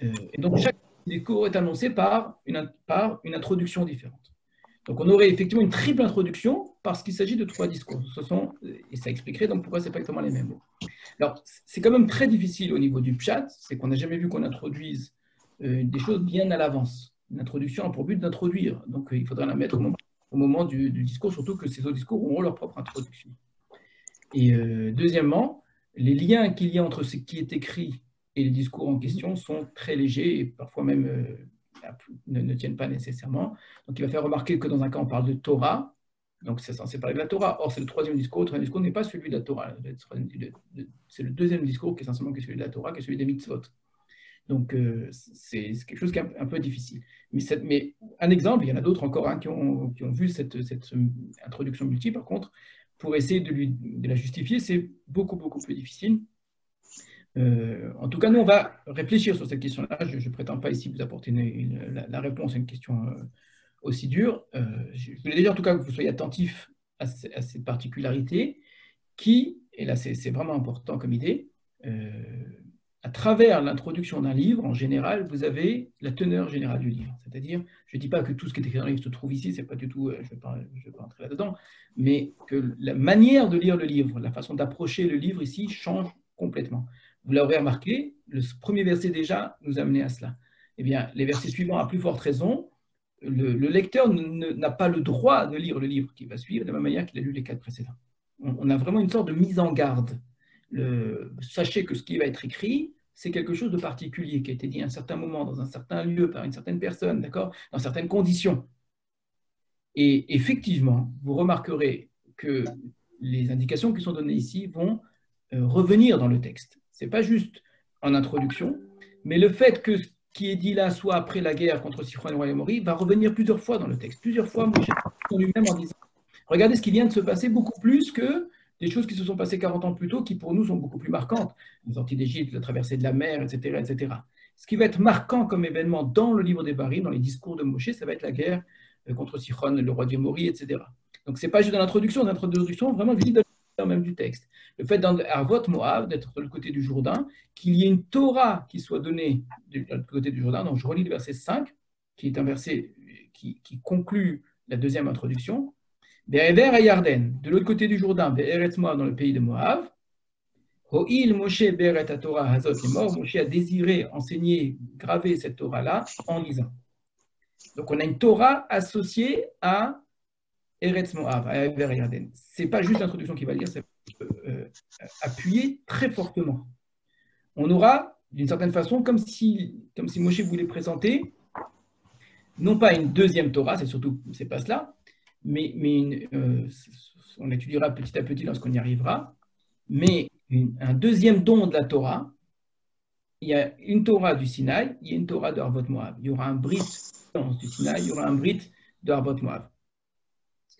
Et donc, chaque discours est annoncé par une introduction différente. Donc, on aurait effectivement une triple introduction parce qu'il s'agit de trois discours. Et ça expliquerait donc pourquoi ce n'est pas exactement les mêmes mots. Alors, c'est quand même très difficile au niveau du pshat, c'est qu'on n'a jamais vu qu'on introduise des choses bien à l'avance. Une introduction a pour but d'introduire. Donc, il faudra la mettre au moment du discours, surtout que ces autres discours auront leur propre introduction. Et deuxièmement, les liens qu'il y a entre ce qui est écrit et les discours en question sont très légers et parfois même ne tiennent pas nécessairement. Donc, il va faire remarquer que dans un cas, on parle de Torah, donc c'est censé parler de la Torah. Or, c'est le troisième discours. Le troisième discours n'est pas celui de la Torah. C'est le deuxième discours qui est essentiellement celui de la Torah, qui est celui des mitzvot. Donc, c'est quelque chose qui est un peu difficile. Mais un exemple, il y en a d'autres encore qui ont vu cette introduction multiple, par contre, pour essayer de la justifier, c'est beaucoup plus difficile. En tout cas, nous, on va réfléchir sur cette question-là. Je ne prétends pas ici vous apporter la réponse à une question aussi dure. Je voulais déjà, en tout cas, que vous soyez attentifs à cette particularité qui, et là c'est vraiment important comme idée, à travers l'introduction d'un livre, en général, vous avez la teneur générale du livre. C'est-à-dire, je ne dis pas que tout ce qui est écrit dans le livre se trouve ici, c'est pas du tout, je ne vais pas entrer là-dedans, mais que la manière de lire le livre, la façon d'approcher le livre ici change complètement. Vous l'aurez remarqué, le premier verset déjà nous a amené à cela. Eh bien, les versets suivants, à plus forte raison, le lecteur n'a pas le droit de lire le livre qui va suivre de la même manière qu'il a lu les 4 précédents. On a vraiment une sorte de mise en garde. Sachez que ce qui va être écrit, c'est quelque chose de particulier qui a été dit à un certain moment, dans un certain lieu, par une certaine personne, d'accord, dans certaines conditions. Et effectivement, vous remarquerez que les indications qui sont données ici vont revenir dans le texte. Ce n'est pas juste en introduction, mais le fait que ce qui est dit là soit après la guerre contre Sichon et le royaume Mori va revenir plusieurs fois dans le texte. Plusieurs fois, Moshe lui-même en disant regardez ce qui vient de se passer, beaucoup plus que des choses qui se sont passées 40 ans plus tôt, qui pour nous sont beaucoup plus marquantes. La sortie d'Égypte, la traversée de la mer, etc., etc. Ce qui va être marquant comme événement dans le livre des Devarim, dans les discours de Moshe, ça va être la guerre contre Sichon, le roi du Mori, etc. Donc ce n'est pas juste dans l'introduction, vraiment visible dans le même du texte. Le fait dans Arvot Moab, d'être de l'autre côté du Jourdain, qu'il y ait une Torah qui soit donnée de l'autre côté du Jourdain, donc je relis le verset 5, qui est un verset qui conclut la deuxième introduction. Be'ever à Yarden, de l'autre côté du Jourdain, Be'eretz Moab, dans le pays de Moab. Ho'il Moshe Be'eret Torah Hazot est mort. Moshe a désiré enseigner, graver cette Torah-là en lisant. Donc on a une Torah associée à Eretz Moab, à Be'ever Yarden. Ce n'est pas juste l'introduction qui va lire, c'est appuyé très fortement. On aura, d'une certaine façon, comme si Moshe voulait présenter, non pas une deuxième Torah, c'est pas cela, mais on étudiera petit à petit lorsqu'on y arrivera, mais un deuxième don de la Torah. Il y a une Torah du Sinaï, il y a une Torah de Arvot Moab. Il y aura un brit du Sinaï, il y aura un brit de Arvot Moab.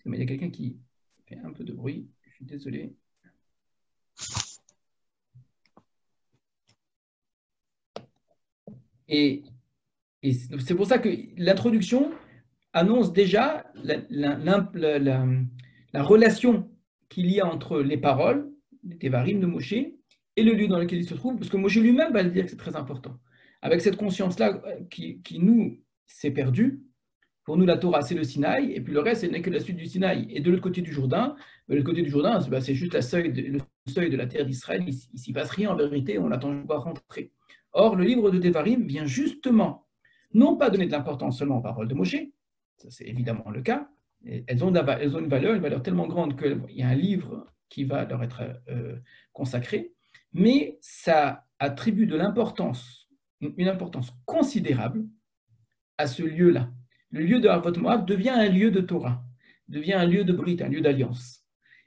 Il y a quelqu'un qui fait un peu de bruit, je suis désolé. Et c'est pour ça que l'introduction annonce déjà la relation qu'il y a entre les paroles, les Devarim de Moshe, et le lieu dans lequel il se trouve, parce que Moshe lui-même va le dire que c'est très important. Avec cette conscience-là qui nous, s'est perdue, pour nous la Torah c'est le Sinaï, et puis le reste, ce n'est que la suite du Sinaï. Et de l'autre côté du Jourdain, c'est juste le seuil de la terre d'Israël, il ne s'y passe rien en vérité, on l'attend de voir rentrer. Or, le livre de Devarim vient justement, non pas donner de l'importance seulement aux paroles de Moshe, ça c'est évidemment le cas, elles ont une valeur tellement grande qu'il y a un livre qui va leur être consacré, mais ça attribue de l'importance, une importance considérable à ce lieu-là. Le lieu de Arvot Moab devient un lieu de Torah, devient un lieu de Brit, un lieu d'alliance.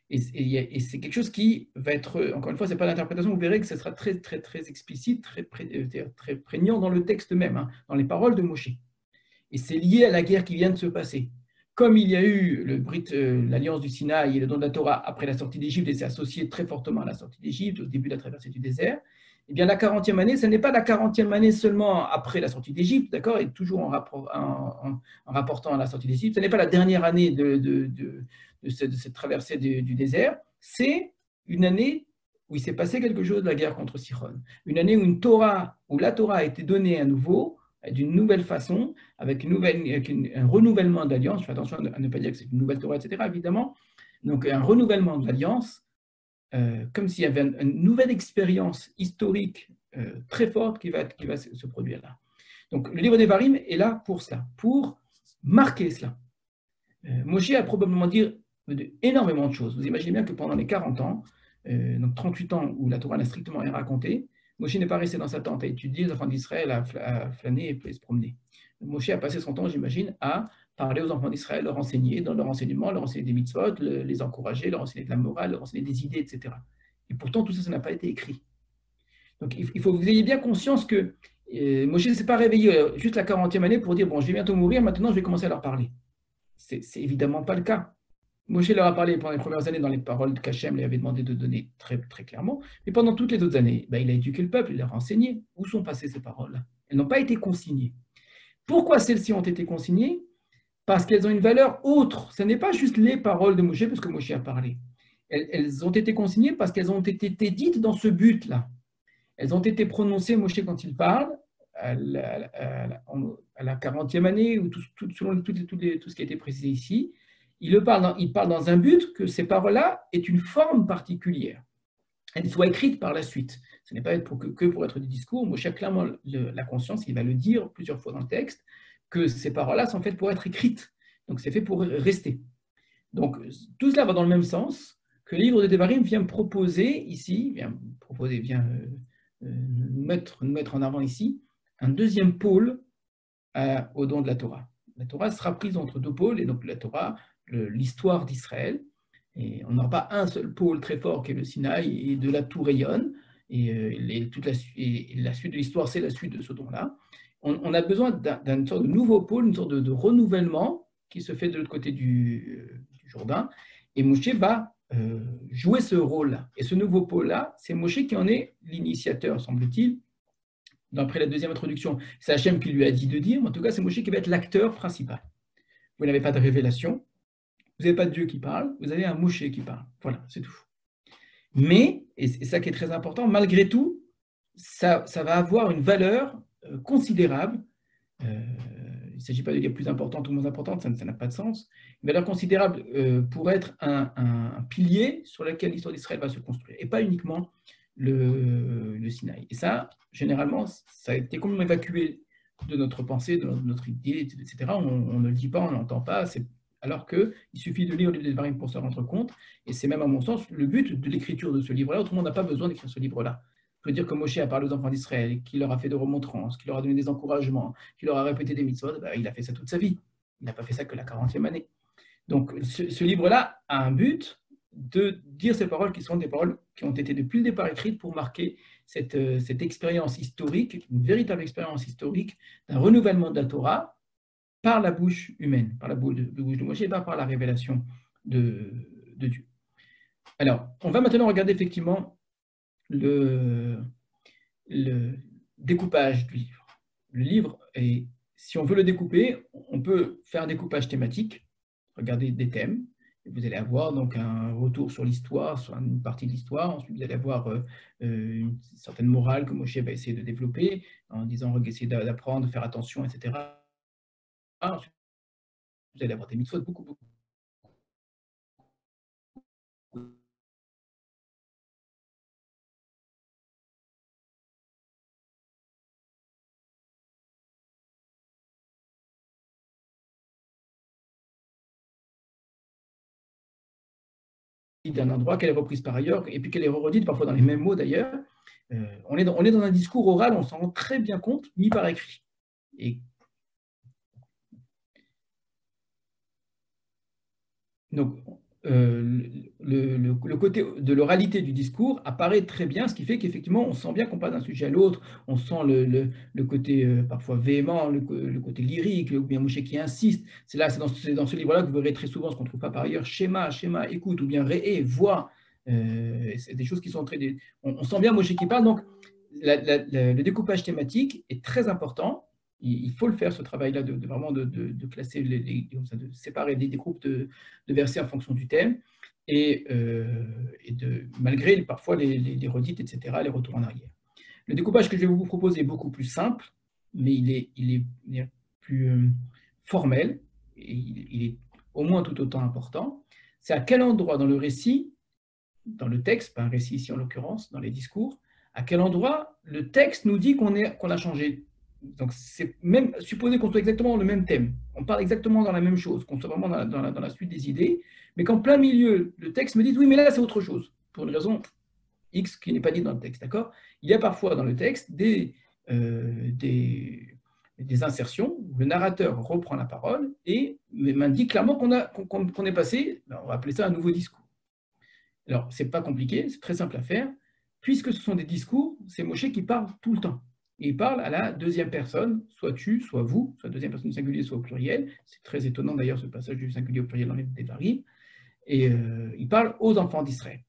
Et c'est quelque chose qui va être, encore une fois, ce n'est pas l'interprétation, vous verrez que ce sera très, très, très explicite, très prégnant dans le texte même, hein, dans les paroles de Moshe. Et c'est lié à la guerre qui vient de se passer. Comme il y a eu l'alliance du Sinaï et le don de la Torah après la sortie d'Égypte, et c'est associé très fortement à la sortie d'Égypte, au début de la traversée du désert, eh bien la 40e année, ce n'est pas la 40e année seulement après la sortie d'Égypte, d'accord, et toujours en rapportant à la sortie d'Égypte, ce n'est pas la dernière année de cette traversée du désert, c'est une année où il s'est passé quelque chose de la guerre contre Sichon. Une année où la Torah a été donnée à nouveau, d'une nouvelle façon, avec un renouvellement d'alliance. Je fais attention à ne pas dire que c'est une nouvelle Torah, etc., évidemment. Donc, un renouvellement de l'alliance, comme s'il y avait une nouvelle expérience historique très forte qui va se produire là. Donc, le livre des Devarim est là pour cela, pour marquer cela. Moshe a probablement dit énormément de choses. Vous imaginez bien que pendant les 40 ans, donc 38 ans où la Torah n'a strictement rien raconté, Moshe n'est pas resté dans sa tente à étudier les enfants d'Israël, à flâner et se promener. Moshe a passé son temps, j'imagine, à parler aux enfants d'Israël, leur enseigner dans leur enseignement, leur enseigner des mitzvot, les encourager, leur enseigner de la morale, leur enseigner des idées, etc. Et pourtant, tout ça, ça n'a pas été écrit. Donc, il faut que vous ayez bien conscience que Moshe ne s'est pas réveillé juste la 40e année pour dire « Bon, je vais bientôt mourir, maintenant je vais commencer à leur parler ». C'est évidemment pas le cas. Moshe leur a parlé pendant les premières années dans les paroles qu'Hachem lui avait demandé de donner très, très clairement, mais pendant toutes les autres années, il a éduqué le peuple, il leur a enseigné. Où sont passées ces paroles-là? Elles n'ont pas été consignées. Pourquoi celles-ci ont été consignées? Parce qu'elles ont une valeur autre. Ce n'est pas juste les paroles de Moshe, parce que Moshe a parlé. Elles ont été consignées parce qu'elles ont été dites dans ce but-là. Elles ont été prononcées, Moshe, quand il parle, à la 40e année, ou selon tout ce qui a été précisé ici, il parle dans un but que ces paroles-là aient une forme particulière. Elles soient écrites par la suite. Ce n'est pas que pour être du discours. Moshe a clairement la conscience, il va le dire plusieurs fois dans le texte, que ces paroles-là sont faites pour être écrites. Donc c'est fait pour rester. Donc tout cela va dans le même sens que le livre de Devarim vient proposer ici, vient nous mettre en avant ici, un deuxième pôle au don de la Torah. La Torah sera prise entre deux pôles, et donc la Torah, l'histoire d'Israël, et on n'aura pas un seul pôle très fort qui est le Sinaï, et de là tout rayonne, et la suite de l'histoire, c'est la suite de ce don-là. On a besoin d'une sorte de nouveau pôle, une sorte de renouvellement qui se fait de l'autre côté du Jourdain, et Moshe va jouer ce rôle-là. Et ce nouveau pôle-là, c'est Moshe qui en est l'initiateur, semble-t-il. D'après la deuxième introduction, c'est Hachem qui lui a dit de dire, mais en tout cas, c'est Moshe qui va être l'acteur principal. Vous n'avez pas de révélation, vous n'avez pas de Dieu qui parle, vous avez un Moshe qui parle. Voilà, c'est tout. Mais, et c'est ça qui est très important, malgré tout, ça va avoir une valeur considérable. Il ne s'agit pas de dire plus importante ou moins importante, ça n'a pas de sens. Une valeur considérable pour être un pilier sur lequel l'histoire d'Israël va se construire, et pas uniquement le Sinaï. Et ça, généralement, ça a été complètement évacué de notre pensée, de notre idée, etc. On ne le dit pas, on ne l'entend pas, alors qu'il suffit de lire le livre des Devarim pour se rendre compte, et c'est même à mon sens le but de l'écriture de ce livre-là, autrement on n'a pas besoin d'écrire ce livre-là. Je veux dire que Moshe a parlé aux enfants d'Israël, qu'il leur a fait des remontrances, qu'il leur a donné des encouragements, qu'il leur a répété des mitzvot, il a fait ça toute sa vie. Il n'a pas fait ça que la 40e année. Donc ce livre-là a un but de dire ces paroles qui sont des paroles qui ont été depuis le départ écrites pour marquer cette expérience historique, une véritable expérience historique d'un renouvellement de la Torah par la bouche humaine, par la bouche de Moshe et pas par la révélation de Dieu. Alors, on va maintenant regarder effectivement le découpage du livre. Le livre, si on veut le découper, on peut faire un découpage thématique, regarder des thèmes, et vous allez avoir donc un retour sur l'histoire, sur une partie de l'histoire. Ensuite, vous allez avoir une certaine morale que Moshe va essayer de développer en disant essayer d'apprendre, de faire attention, etc. Ensuite, vous allez avoir des mitzvot, beaucoup. D'un endroit, qu'elle est reprise par ailleurs, et puis qu'elle est redite parfois dans les mêmes mots d'ailleurs. On est dans un discours oral, on s'en rend très bien compte, mis par écrit. Et donc, le côté de l'oralité du discours apparaît très bien, ce qui fait qu'effectivement, on sent bien qu'on passe d'un sujet à l'autre, on sent le côté parfois véhément, le côté lyrique, ou bien Moshe qui insiste. C'est dans ce livre-là que vous verrez très souvent ce qu'on ne trouve pas par ailleurs, schéma, écoute, ou bien ré, voix. C'est des choses qui sont très... On sent bien Moshe qui parle, donc le découpage thématique est très important. Il faut le faire, ce travail-là, vraiment de classer, de séparer des groupes de versets en fonction du thème, et malgré parfois les redites, etc., les retours en arrière. Le découpage que je vais vous proposer est beaucoup plus simple, mais il est plus formel, et il est au moins tout autant important. C'est à quel endroit dans le récit, dans le texte, pas un récit ici en l'occurrence, dans les discours, à quel endroit le texte nous dit qu'on a changé. Donc, c'est même supposé qu'on soit exactement dans le même thème, on parle exactement dans la même chose, qu'on soit vraiment dans la suite des idées, mais qu'en plein milieu, le texte me dit oui, mais là, c'est autre chose, pour une raison X qui n'est pas dite dans le texte, d'accord? Il y a parfois dans le texte des insertions où le narrateur reprend la parole et m'indique clairement qu'on est passé, on va appeler ça un nouveau discours. Alors, ce n'est pas compliqué, c'est très simple à faire. Puisque ce sont des discours, c'est Moshe qui parle tout le temps. Et il parle à la deuxième personne, soit tu, soit vous, soit deuxième personne singulier, soit au pluriel. C'est très étonnant d'ailleurs ce passage du singulier au pluriel dans les Devarim. et il parle aux enfants d'Israël.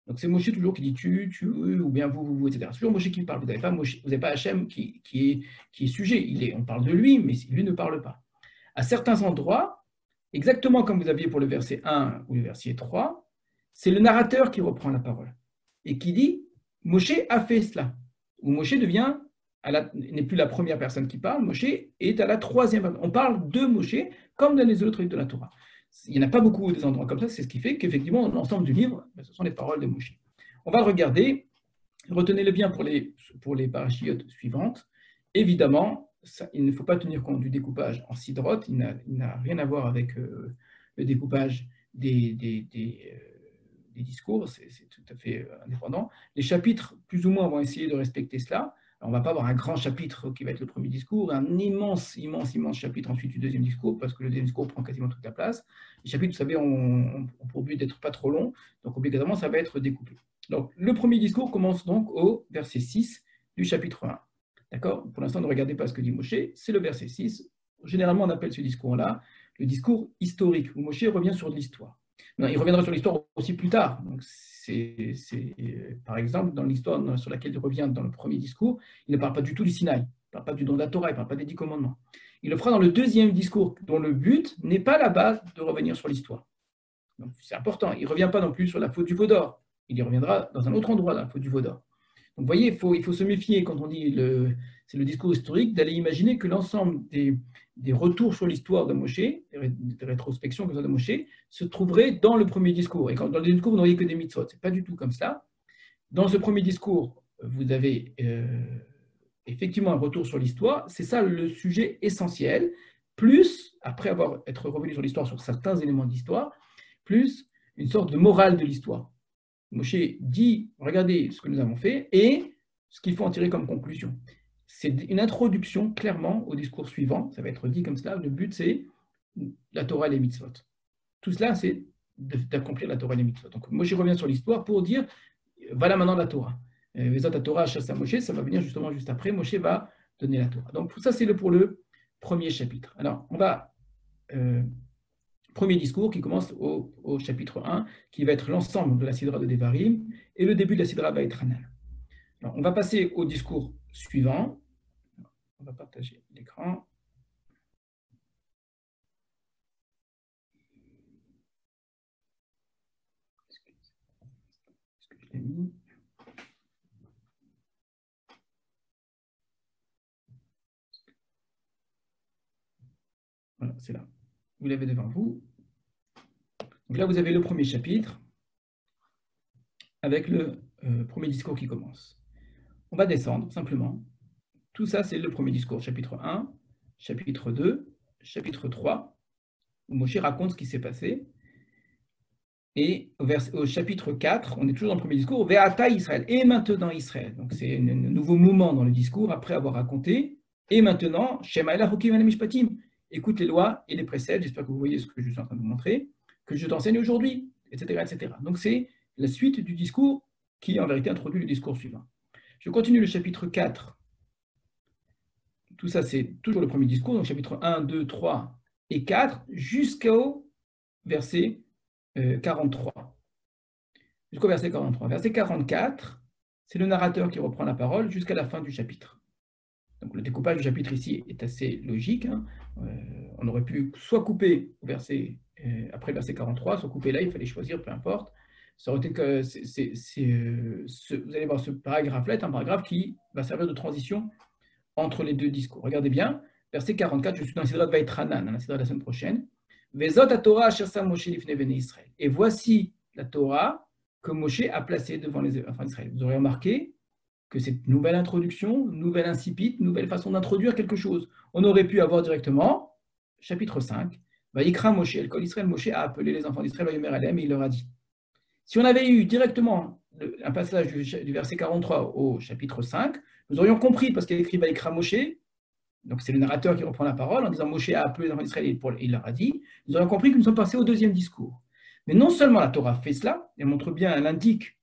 Donc c'est Moshe toujours qui dit tu, ou bien vous, etc. C'est toujours Moshe qui parle. Vous n'avez pas Hachem qui est sujet. On parle de lui, mais lui ne parle pas. À certains endroits, exactement comme vous aviez pour le verset 1 ou le verset 3, c'est le narrateur qui reprend la parole et qui dit Moshe a fait cela. Ou Moshe n'est plus la première personne qui parle, Moshe est à la troisième personne. On parle de Moshe comme dans les autres livres de la Torah. Il n'y en a pas beaucoup des endroits comme ça, c'est ce qui fait qu'effectivement, l'ensemble du livre, ce sont les paroles de Moshe. On va le regarder, retenez-le bien pour les parachiotes suivantes. Évidemment, il ne faut pas tenir compte du découpage en sidrot, il n'a rien à voir avec le découpage des discours, c'est tout à fait indépendant. Les chapitres, plus ou moins, vont essayer de respecter cela. Alors, on ne va pas avoir un grand chapitre qui va être le premier discours, un immense chapitre ensuite du deuxième discours, parce que le deuxième discours prend quasiment toute la place. Les chapitres, vous savez, ont pour but d'être pas trop longs, donc obligatoirement, ça va être découpé. Donc, le premier discours commence donc au verset 6 du chapitre 1. D'accord? Pour l'instant, ne regardez pas ce que dit Moshe, c'est le verset 6. Généralement, on appelle ce discours-là le discours historique, où Moshe revient sur de l'histoire. Il reviendra sur l'histoire aussi plus tard. Donc, par exemple, dans l'histoire sur laquelle il revient dans le premier discours, il ne parle pas du tout du Sinaï, il ne parle pas du don de la Torah, il ne parle pas des 10 commandements. Il le fera dans le deuxième discours, dont le but n'est pas la base de revenir sur l'histoire. Donc, c'est important. Il ne revient pas non plus sur la faute du veau d'or. Il y reviendra dans un autre endroit, dans la faute du veau d'or. Donc, vous voyez, il faut se méfier quand on dit c'est le discours historique, d'aller imaginer que l'ensemble des retours sur l'histoire de Moshe, des rétrospections de Moshe, se trouveraient dans le premier discours. Et dans le deuxième discours, vous n'auriez que des mitzvot. Ce n'est pas du tout comme cela. Dans ce premier discours, vous avez effectivement un retour sur l'histoire. C'est ça le sujet essentiel. Plus, après être revenu sur l'histoire, sur certains éléments d'histoire, plus une sorte de morale de l'histoire. Moshe dit, regardez ce que nous avons fait et ce qu'il faut en tirer comme conclusion. C'est une introduction clairement au discours suivant, ça va être dit comme cela, le but c'est la Torah et les mitzvot. Tout cela c'est d'accomplir la Torah et les mitzvot. Donc Moshe revient sur l'histoire pour dire, voilà maintenant la Torah. Vezat la Torah, chasse à Moshe, ça va venir justement juste après, Moshe va donner la Torah. Donc ça c'est pour le premier chapitre. Alors on va... premier discours qui commence au chapitre 1, qui va être l'ensemble de la Sidra de Devarim, et le début de la Sidra va être Hanan. Alors, on va passer au discours suivant. On va partager l'écran. Est-ce que je l'ai mis ? Voilà, c'est là. Vous l'avez devant vous. Donc là, vous avez le premier chapitre avec le premier discours qui commence. On va descendre simplement. Tout ça, c'est le premier discours. Chapitre 1, chapitre 2, chapitre 3, où Moshe raconte ce qui s'est passé. Et au chapitre 4, on est toujours dans le premier discours, Ve'ata Israël, et maintenant Israël. Donc c'est un nouveau moment dans le discours, après avoir raconté, et maintenant, Shema Ela Hokim Ela Mishpatim, écoute les lois et les préceptes, j'espère que vous voyez ce que je suis en train de vous montrer, que je t'enseigne aujourd'hui, etc., etc. Donc c'est la suite du discours qui en vérité introduit le discours suivant. Je continue le chapitre 4. Tout ça, c'est toujours le premier discours, donc chapitre 1, 2, 3 et 4, jusqu'au verset 43. Jusqu'au verset 43. Verset 44, c'est le narrateur qui reprend la parole jusqu'à la fin du chapitre. Donc le découpage du chapitre ici est assez logique. On aurait pu soit couper au verset, après le verset 43, soit couper là, il fallait choisir, peu importe. Ça aurait été que vous allez voir ce paragraphe-là est un paragraphe qui va servir de transition entre les deux discours. Regardez bien, verset 44, je suis dans la Sidra de Vaïtranan, dans la Sidra de la semaine prochaine. Et voici la Torah que Moshe a placée devant les enfants d'Israël. Vous aurez remarqué que cette nouvelle introduction, nouvelle incipit, nouvelle façon d'introduire quelque chose. On aurait pu avoir directement, chapitre 5, Vaïkra Moshe, el Kol Israël, Moshe a appelé les enfants d'Israël, et il leur a dit. Si on avait eu directement un passage du verset 43 au chapitre 5, nous aurions compris, parce qu'il y a écrit Vaïkra Moshe, donc c'est le narrateur qui reprend la parole en disant Moshe a appelé les enfants d'Israël et il leur a dit, nous aurions compris que nous sommes passés au deuxième discours. Mais non seulement la Torah fait cela, elle montre bien, elle indique,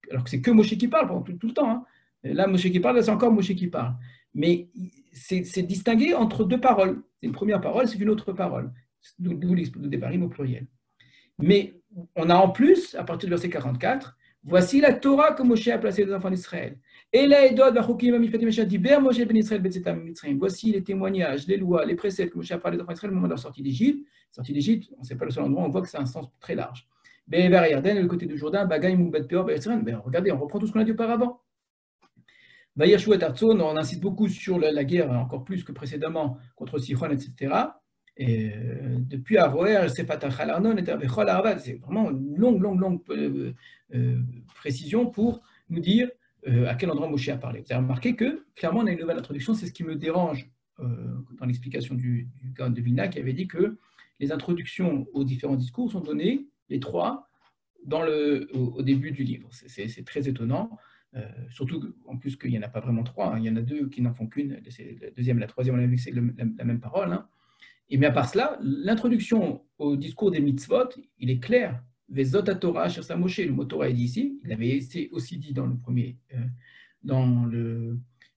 alors que c'est que Moshe qui parle pendant tout le temps, hein. Là Moshe qui parle, là c'est encore Moshe qui parle. Mais c'est distingué entre deux paroles. C'est une première parole, c'est une autre parole. D'où le Devarim au pluriel. Mais on a en plus, à partir du verset 44, voici la Torah que Moshe a placée des enfants d'Israël. Voici les témoignages, les lois, les préceptes que Moshe a parlé des enfants d'Israël au moment de leur sortie d'Égypte. Sortie d'Égypte, on ne sait pas le seul endroit, on voit que c'est un sens très large. Le côté du Jourdain, regardez, on reprend tout ce qu'on a dit auparavant. On insiste beaucoup sur la guerre, encore plus que précédemment, contre Sichon, etc. Et depuis Aroer, c'est vraiment une longue précision pour nous dire à quel endroit Moshe a parlé. Vous avez remarqué que, clairement, on a une nouvelle introduction, c'est ce qui me dérange dans l'explication du Gaon de Vilna, qui avait dit que les introductions aux différents discours sont données, les trois, au début du livre. C'est très étonnant. Surtout en plus qu'il n'y en a pas vraiment trois, hein. Il y en a deux qui n'en font qu'une, la deuxième et la troisième, on a vu que c'est la même parole. Hein. Et mais à part cela, l'introduction au discours des mitzvot, il est clair. Vezot Torah Asher Sa Moshe, le mot Torah est dit ici, il avait été aussi dit dans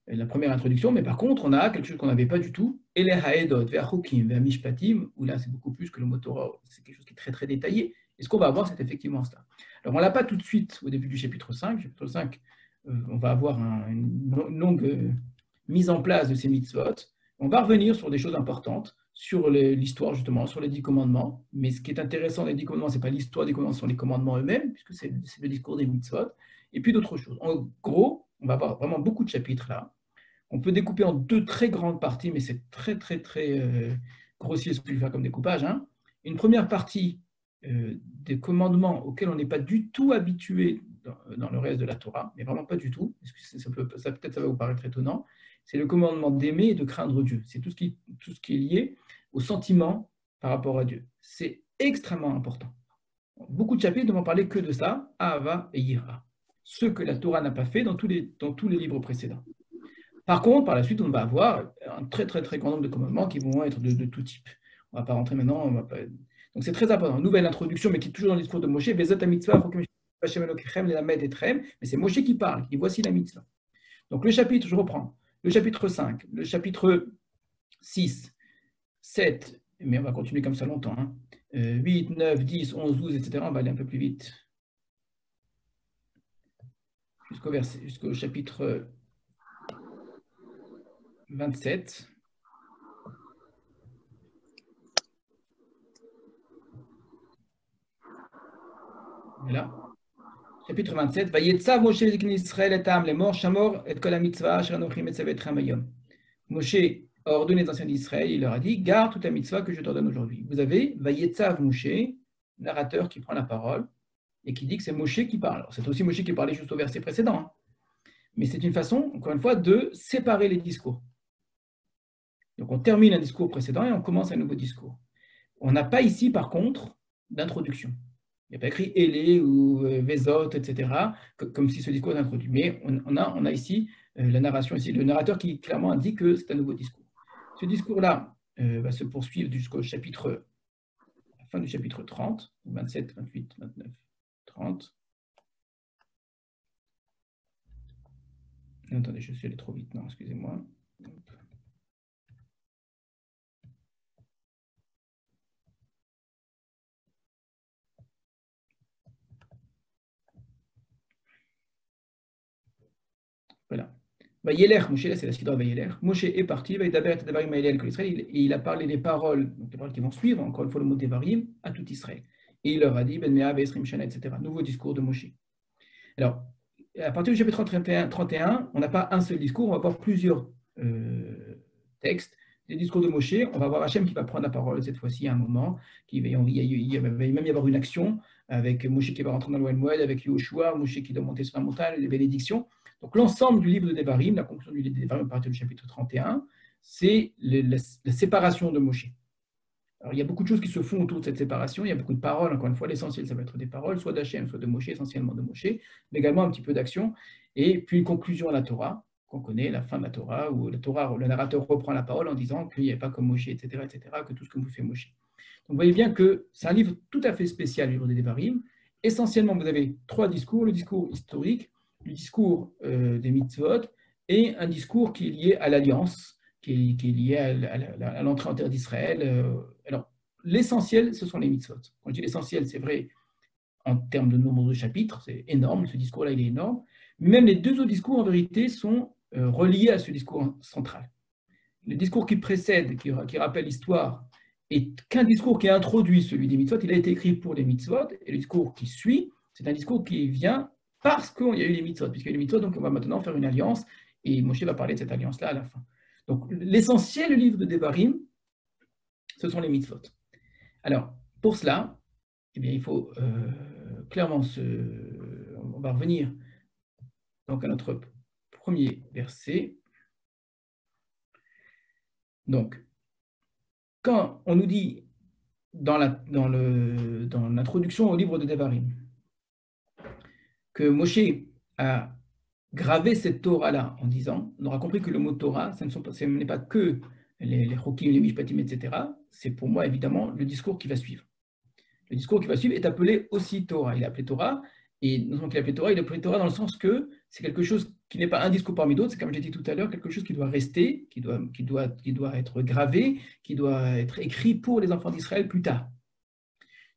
la première introduction, mais par contre, on a quelque chose qu'on n'avait pas du tout, Ele Haedot, Ve'achukim, Ve'amishpatim, où là c'est beaucoup plus que le mot Torah, c'est quelque chose qui est très très détaillé. Et ce qu'on va avoir, c'est effectivement cela. Alors on ne l'a pas tout de suite au début du chapitre 5. Chapitre 5, on va avoir une longue mise en place de ces mitzvot. On va revenir sur des choses importantes, sur l'histoire justement, sur les 10 commandements. Mais ce qui est intéressant dans les 10 commandements, ce n'est pas l'histoire des commandements, ce sont les commandements eux-mêmes, puisque c'est le discours des mitzvot. Et puis d'autres choses. En gros, on va avoir vraiment beaucoup de chapitres là. On peut découper en 2 très grandes parties, mais c'est très grossier ce que je vais faire comme découpage. Hein. Une première partie des commandements auxquels on n'est pas du tout habitué dans le reste de la Torah, mais vraiment pas du tout, parce que peut-être ça va vous paraître étonnant, c'est le commandement d'aimer et de craindre Dieu. C'est tout ce qui est lié au sentiment par rapport à Dieu. C'est extrêmement important. Beaucoup de chapitres ne vont parler que de ça, Ahava et Yira, ce que la Torah n'a pas fait dans tous les livres précédents. Par contre, par la suite, on va avoir un très grand nombre de commandements qui vont être de tout type. On ne va pas rentrer maintenant, donc c'est très important. Nouvelle introduction, mais qui est toujours dans le discours de Moshe, mais c'est Moshe qui parle, qui voici la mitzvah. Donc le chapitre, je reprends, le chapitre 5, le chapitre 6, 7, mais on va continuer comme ça longtemps, hein, 8, 9, 10, 11, 12, etc. On va aller un peu plus vite. Jusqu'au chapitre 27. Voilà. Chapitre 27. Vayetzav Moshe zikni Israël et Am lemor shamor et kol mitzvah asher anochi metzavet chem hayom. Moshe a ordonné les anciens d'Israël, il leur a dit, garde toute la mitzvah que je t'ordonne aujourd'hui. Vous avez Vayetzav Moshe, narrateur qui prend la parole et qui dit que c'est Moshe qui parle. C'est aussi Moshe qui parlait juste au verset précédent. Hein. Mais c'est une façon, encore une fois, de séparer les discours. Donc on termine un discours précédent et on commence un nouveau discours. On n'a pas ici, par contre, d'introduction. Il n'y a pas écrit Élé ou Vezot, etc., comme si ce discours est introduit. Mais on a ici la narration, ici, le narrateur qui clairement indique que c'est un nouveau discours. Ce discours-là va se poursuivre jusqu'au chapitre, la fin du chapitre 30, 27, 28, 29, 30. Attendez, je suis allé trop vite, non, excusez-moi. Voilà. Vayeler, Moshe, là c'est la Sidra Vayeler. Moshe est parti, il a parlé des paroles, donc les paroles qui vont suivre, encore une fois le mot Devarim, à tout Israël. Et il leur a dit, Ben Mea, Vesrim Shana, etc. Nouveau discours de Moshe. Alors, à partir du chapitre 31, on n'a pas un seul discours, on va avoir plusieurs textes. Les discours de Moshe, on va voir Hachem qui va prendre la parole cette fois-ci à un moment, il va même y avoir une action avec Moshe qui va rentrer dans le Moed, avec Yoshua, Moshe qui doit monter sur la montagne, les bénédictions. Donc l'ensemble du livre de Devarim, la conclusion du livre de Devarim à partir du chapitre 31, c'est la séparation de Moshe. Alors il y a beaucoup de choses qui se font autour de cette séparation, il y a beaucoup de paroles, encore une fois, l'essentiel ça va être des paroles, soit d'Hachem, soit de Moshe, essentiellement de Moshe, mais également un petit peu d'action, et puis une conclusion à la Torah, qu'on connaît, la fin de la Torah, où le narrateur reprend la parole en disant qu'il n'y a pas comme Moshe, etc., que tout ce que vous fait Moshe. Donc vous voyez bien que c'est un livre tout à fait spécial, le livre de Devarim. Essentiellement, vous avez 3 discours, le discours historique, le discours des mitzvot, et un discours qui est lié à l'alliance, qui est lié à l'entrée en terre d'Israël. Alors, l'essentiel, ce sont les mitzvot. Quand je dis l'essentiel, c'est vrai, en termes de nombre de chapitres, c'est énorme, ce discours-là, il est énorme. Même les deux autres discours, en vérité, sont reliés à ce discours central. Le discours qui précède, qui rappelle l'histoire, est qu'un discours qui introduit celui des mitzvot. Il a été écrit pour les mitzvot, et le discours qui suit, c'est un discours qui vient parce qu'il y a eu les mitzvot. Puisqu'il y a eu les mitzvot, donc on va maintenant faire une alliance, et Moshe va parler de cette alliance-là à la fin. Donc l'essentiel du livre de Devarim, ce sont les mitzvot. Alors, pour cela, eh bien, il faut clairement on va revenir donc à notre premier verset. Donc, quand on nous dit dans l'introduction au livre de Devarim que Moshe a gravé cette Torah-là en disant, on aura compris que le mot Torah, ce n'est pas que les Chokim, les Mishpatim, etc. C'est pour moi évidemment le discours qui va suivre. Le discours qui va suivre est appelé aussi Torah. Il est appelé Torah, et non seulement qu'il est appelé Torah, il est appelé Torah dans le sens que c'est quelque chose qui n'est pas un discours parmi d'autres, c'est comme j'ai dit tout à l'heure, quelque chose qui doit rester, qui doit être gravé, qui doit être écrit pour les enfants d'Israël plus tard.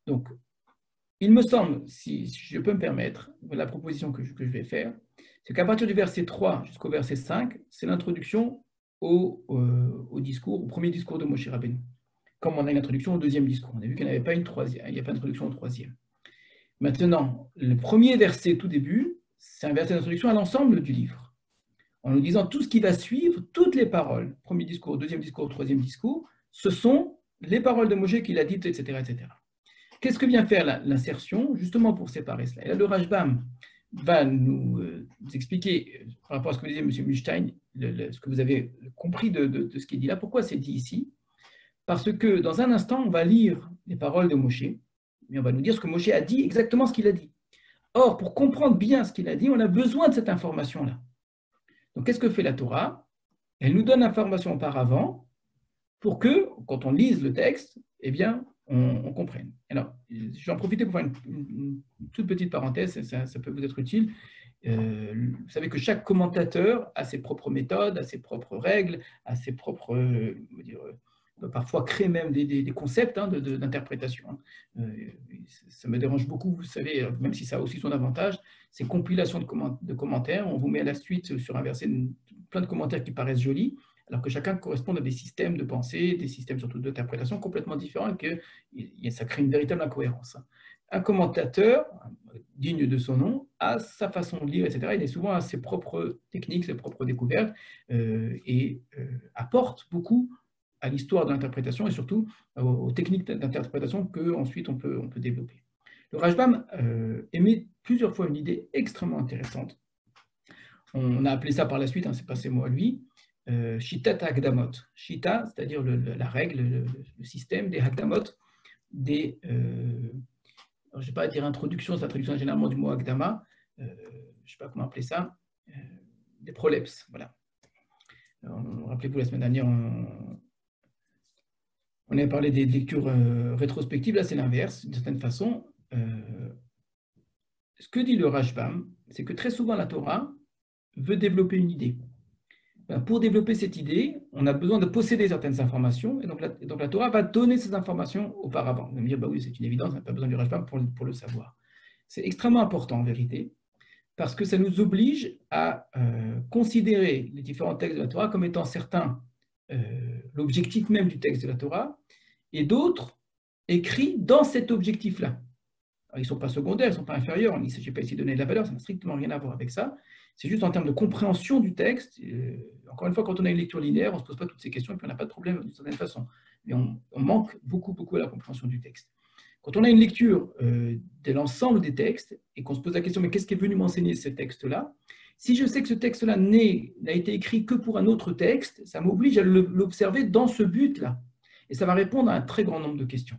Donc, il me semble, si je peux me permettre, la proposition que je vais faire, c'est qu'à partir du verset 3 jusqu'au verset 5, c'est l'introduction au discours, au premier discours de Moshe Rabbeinu. Comme on a une introduction au deuxième discours. On a vu qu'il n'y avait pas une troisième, il n'y a pas d'introduction au troisième. Maintenant, le premier verset tout début, c'est un verset d'introduction à l'ensemble du livre. En nous disant tout ce qui va suivre, toutes les paroles, premier discours, deuxième discours, troisième discours, ce sont les paroles de Moshe qu'il a dites, etc., etc. Qu'est-ce que vient faire l'insertion, justement pour séparer cela? Et là, le Rashbam va nous expliquer, par rapport à ce que disait M. Milstein, ce que vous avez compris de ce qui est dit là, pourquoi c'est dit ici. Parce que dans un instant, on va lire les paroles de Moshe, et on va nous dire ce que Moshe a dit, exactement ce qu'il a dit. Or, pour comprendre bien ce qu'il a dit, on a besoin de cette information-là. Donc, qu'est-ce que fait la Torah? Elle nous donne l'information auparavant pour que, quand on lise le texte, eh bien, on comprenne. Alors, je vais en profiter pour faire une toute petite parenthèse, ça peut vous être utile. Vous savez que chaque commentateur a ses propres méthodes, a ses propres règles, a ses propres... on peut parfois créer même des concepts d'interprétation. Ça me dérange beaucoup, vous savez, même si ça a aussi son avantage, ces compilations de commentaires, on vous met à la suite sur un verset plein de commentaires qui paraissent jolis, alors que chacun correspond à des systèmes de pensée, des systèmes surtout d'interprétation complètement différents, et que ça crée une véritable incohérence. Un commentateur, digne de son nom, a sa façon de lire, etc. Il est souvent à ses propres techniques, ses propres découvertes, et apporte beaucoup à l'histoire de l'interprétation et surtout aux techniques d'interprétation qu'ensuite on peut développer. Le Rashbam émet plusieurs fois une idée extrêmement intéressante. On a appelé ça par la suite, c'est pas ses mots à lui, Shitat Hagdamot. Shita, c'est-à-dire la règle, le système des Hagdamot, je ne vais pas dire introduction, c'est la traduction généralement du mot Hagdama, je ne sais pas comment appeler ça, des prolepses, voilà. Rappelez-vous, la semaine dernière, on avait parlé des lectures rétrospectives, là c'est l'inverse, d'une certaine façon. Ce que dit le Rashbam, c'est que très souvent la Torah veut développer une idée. Pour développer cette idée, on a besoin de posséder certaines informations, et donc la Torah va donner ces informations auparavant. Vous allez me dire, bah oui, c'est une évidence, on n'a pas besoin du Rashbam pour le savoir. C'est extrêmement important en vérité, parce que ça nous oblige à considérer les différents textes de la Torah comme étant certains l'objectif même du texte de la Torah, et d'autres écrits dans cet objectif-là. Ils ne sont pas secondaires, ils ne sont pas inférieurs, il ne s'agit pas ici de donner de la valeur, ça n'a strictement rien à voir avec ça. C'est juste en termes de compréhension du texte. Encore une fois, quand on a une lecture linéaire, on ne se pose pas toutes ces questions et puis on n'a pas de problème d'une certaine façon. Mais on manque beaucoup à la compréhension du texte. Quand on a une lecture de l'ensemble des textes et qu'on se pose la question, mais qu'est-ce qui est venu m'enseigner ce texte-là? Si je sais que ce texte-là n'a été écrit que pour un autre texte, ça m'oblige à l'observer dans ce but-là. Et ça va répondre à un très grand nombre de questions.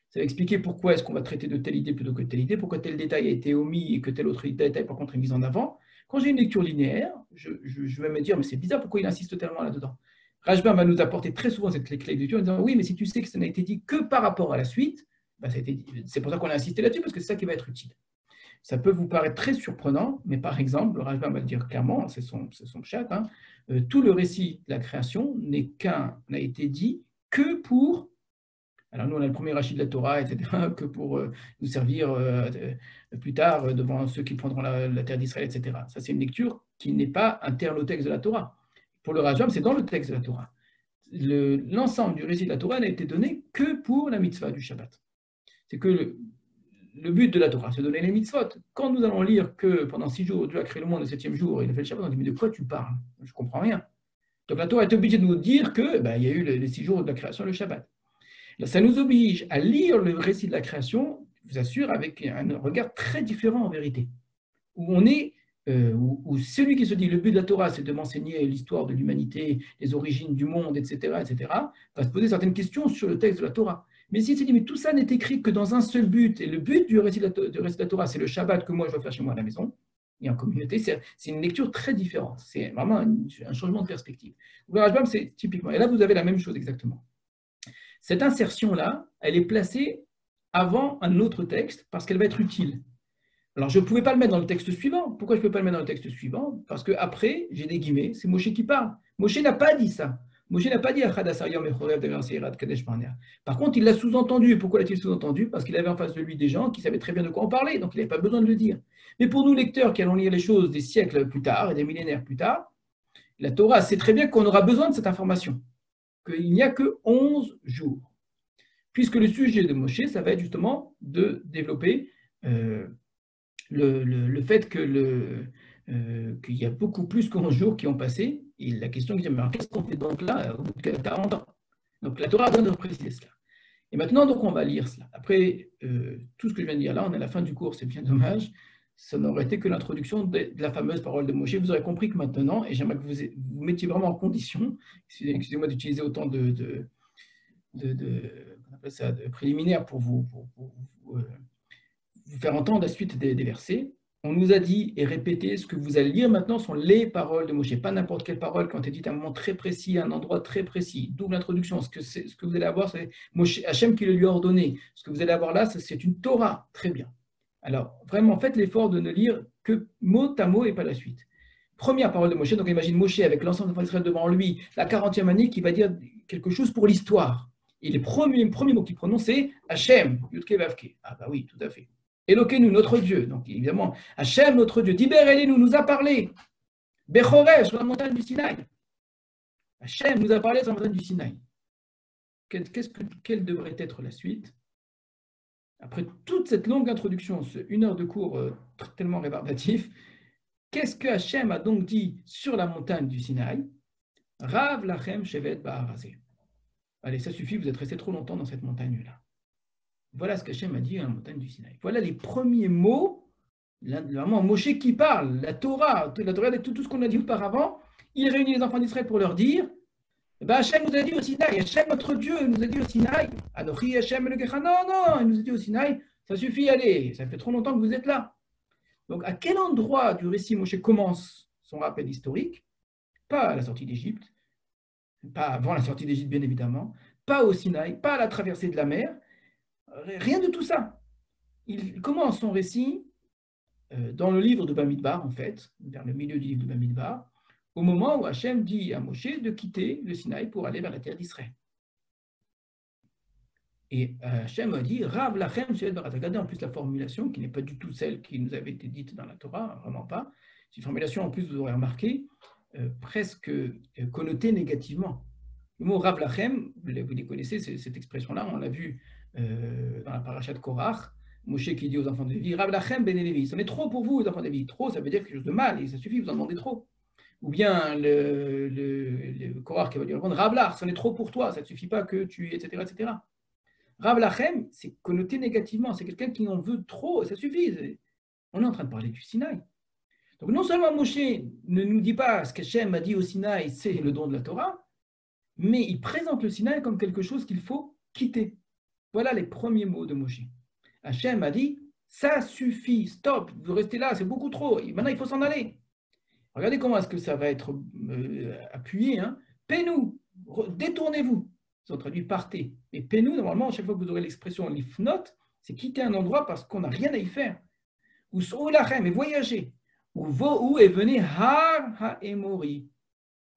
Ça va expliquer pourquoi est-ce qu'on va traiter de telle idée plutôt que telle idée, pourquoi tel détail a été omis et que tel autre détail, par contre, est mis en avant. Quand j'ai une lecture linéaire, je vais me dire, mais c'est bizarre, pourquoi il insiste tellement là-dedans? Rashbam va nous apporter très souvent cette clé de lecture en disant, oui, mais si tu sais que ça n'a été dit que par rapport à la suite, ben c'est pour ça qu'on a insisté là-dessus, parce que c'est ça qui va être utile. Ça peut vous paraître très surprenant, mais par exemple, le Rashbam va le dire clairement, c'est son pshat, tout le récit de la création n'a été dit que pour Alors nous, on a le premier rachis de la Torah, etc., que pour nous servir plus tard devant ceux qui prendront la terre d'Israël, etc. Ça, c'est une lecture qui n'est pas interne au texte de la Torah. Pour le Rajam, c'est dans le texte de la Torah. L'ensemble du récit de la Torah n'a été donné que pour la mitzvah du Shabbat. C'est que le but de la Torah, c'est de donner les mitzvot. Quand nous allons lire que pendant 6 jours, Dieu a créé le monde le 7e jour et il a fait le Shabbat, on dit, mais de quoi tu parles? Je ne comprends rien. Donc la Torah est obligée de nous dire que il y a eu les 6 jours de la création et le Shabbat. Là, ça nous oblige à lire le récit de la création, je vous assure, avec un regard très différent en vérité. Où on est, où celui qui se dit le but de la Torah, c'est de m'enseigner l'histoire de l'humanité, les origines du monde, etc., va se poser certaines questions sur le texte de la Torah. Mais s'il se dit, mais tout ça n'est écrit que dans un seul but, et le but du récit de la Torah, c'est le Shabbat que moi je dois faire chez moi à la maison, et en communauté, c'est une lecture très différente. C'est vraiment un changement de perspective. Le Rajbam, c'est typiquement. Et là, vous avez la même chose exactement. Cette insertion-là, elle est placée avant un autre texte parce qu'elle va être utile. Alors, je ne pouvais pas le mettre dans le texte suivant. Pourquoi je ne peux pas le mettre dans le texte suivant? Parce qu'après, j'ai des guillemets, c'est Moshe qui parle. Moshe n'a pas dit ça. Moshe n'a pas dit Achad Asar-Yom Echorev Dever Seirat Kadesh Barnea. Par contre, il l'a sous-entendu. Pourquoi l'a-t-il sous-entendu? Parce qu'il avait en face de lui des gens qui savaient très bien de quoi en parler, donc il n'avait pas besoin de le dire. Mais pour nous, lecteurs qui allons lire les choses des siècles plus tard et des millénaires plus tard, la Torah sait très bien qu'on aura besoin de cette information, qu'il n'y a que 11 jours. Puisque le sujet de Moshe, ça va être justement de développer le fait qu'il y a beaucoup plus que 11 jours qui ont passé. Et la question qui est, mais qu'est-ce qu'on fait donc là au bout de 40 ans? Donc la Torah a besoin de préciser cela. Et maintenant, donc, on va lire cela. Après tout ce que je viens de dire là, on est à la fin du cours, c'est bien dommage. Ça n'aurait été que l'introduction de la fameuse parole de Moshe. Vous aurez compris que maintenant, et j'aimerais que vous mettiez vraiment en condition, excusez-moi d'utiliser autant de préliminaires pour vous faire entendre la suite des versets. On nous a dit et répété, ce que vous allez lire maintenant sont les paroles de Moshe, pas n'importe quelle parole qui ont été dites à un moment très précis, à un endroit très précis. D'où l'introduction. Ce que vous allez avoir, c'est Moshe, Hachem qui le lui a ordonné. Ce que vous allez avoir là, c'est une Torah. Très bien. Alors, vraiment, faites l'effort de ne lire que mot à mot et pas la suite. Première parole de Moshe, donc imagine Moshe avec l'ensemble de Israël devant lui, la 40e année, qui va dire quelque chose pour l'histoire. Et les premiers mots qu'il prononce, c'est Hachem, Yudke Vavke. Ah bah oui, tout à fait. Elokeinu, notre Dieu. Donc évidemment, Hachem, notre Dieu. Diber Elenu, nous a parlé. Bechorev, sur la montagne du Sinaï. Hachem nous a parlé sur la montagne du Sinaï. Quelle devrait être la suite? Après toute cette longue introduction, 1 heure de cours tellement rébarbatif, qu'est-ce que Hachem a donc dit sur la montagne du Sinaï? Rav lachem shevet ba'arazé. Allez, ça suffit, vous êtes resté trop longtemps dans cette montagne-là. Voilà ce qu'Hachem a dit à la montagne du Sinaï. Voilà les premiers mots, vraiment Moshe qui parle, la Torah, tout ce qu'on a dit auparavant, il réunit les enfants d'Israël pour leur dire, Hachem nous a dit au Sinaï, Hachem notre Dieu nous a dit au Sinaï, Anochi Hachem le Gecha, non, il nous a dit au Sinaï, ça suffit, allez, ça fait trop longtemps que vous êtes là. Donc à quel endroit du récit Moshe commence son rappel historique? Pas à la sortie d'Égypte, pas avant la sortie d'Égypte bien évidemment, pas au Sinaï, pas à la traversée de la mer, rien de tout ça. Il commence son récit dans le livre de Bamidbar, en fait, vers le milieu du livre de Bamidbar, au moment où Hachem dit à Moshe de quitter le Sinaï pour aller vers la terre d'Israël. Et Hachem a dit Rav lachem shevet ba'arazé. Regardez en plus la formulation qui n'est pas du tout celle qui nous avait été dite dans la Torah, vraiment pas. C'est une formulation en plus, vous aurez remarqué, presque connotée négativement. Le mot Rav lachem, vous les connaissez, cette expression-là, on l'a vu dans la paracha de Korach, Moshe qui dit aux enfants de Lévi, Rav lachem ben Lévi, ça est trop pour vous, les enfants de Lévi. Trop, ça veut dire quelque chose de mal, et ça suffit, vous en demandez trop. Ou bien le Korach qui va lui répondre, Rav lach, ça est trop pour toi, ça ne suffit pas que tu, etc., etc. Rav lachem, c'est connoté négativement, c'est quelqu'un qui en veut trop, ça suffit. On est en train de parler du Sinaï. Donc non seulement Moshe ne nous dit pas ce qu'Hachem a dit au Sinaï, c'est le don de la Torah, mais il présente le Sinaï comme quelque chose qu'il faut quitter. Voilà les premiers mots de Moshe. Hachem a dit, ça suffit, stop, vous restez là, c'est beaucoup trop, et maintenant il faut s'en aller. Regardez comment est-ce que ça va être appuyé. Paix-nous, détournez-vous. Ils ont traduit partez. Et paix-nous, normalement, à chaque fois que vous aurez l'expression lifnot, c'est quitter un endroit parce qu'on n'a rien à y faire. Ou soulachem, et voyager. Ou vo'ou et venez har ha'emori.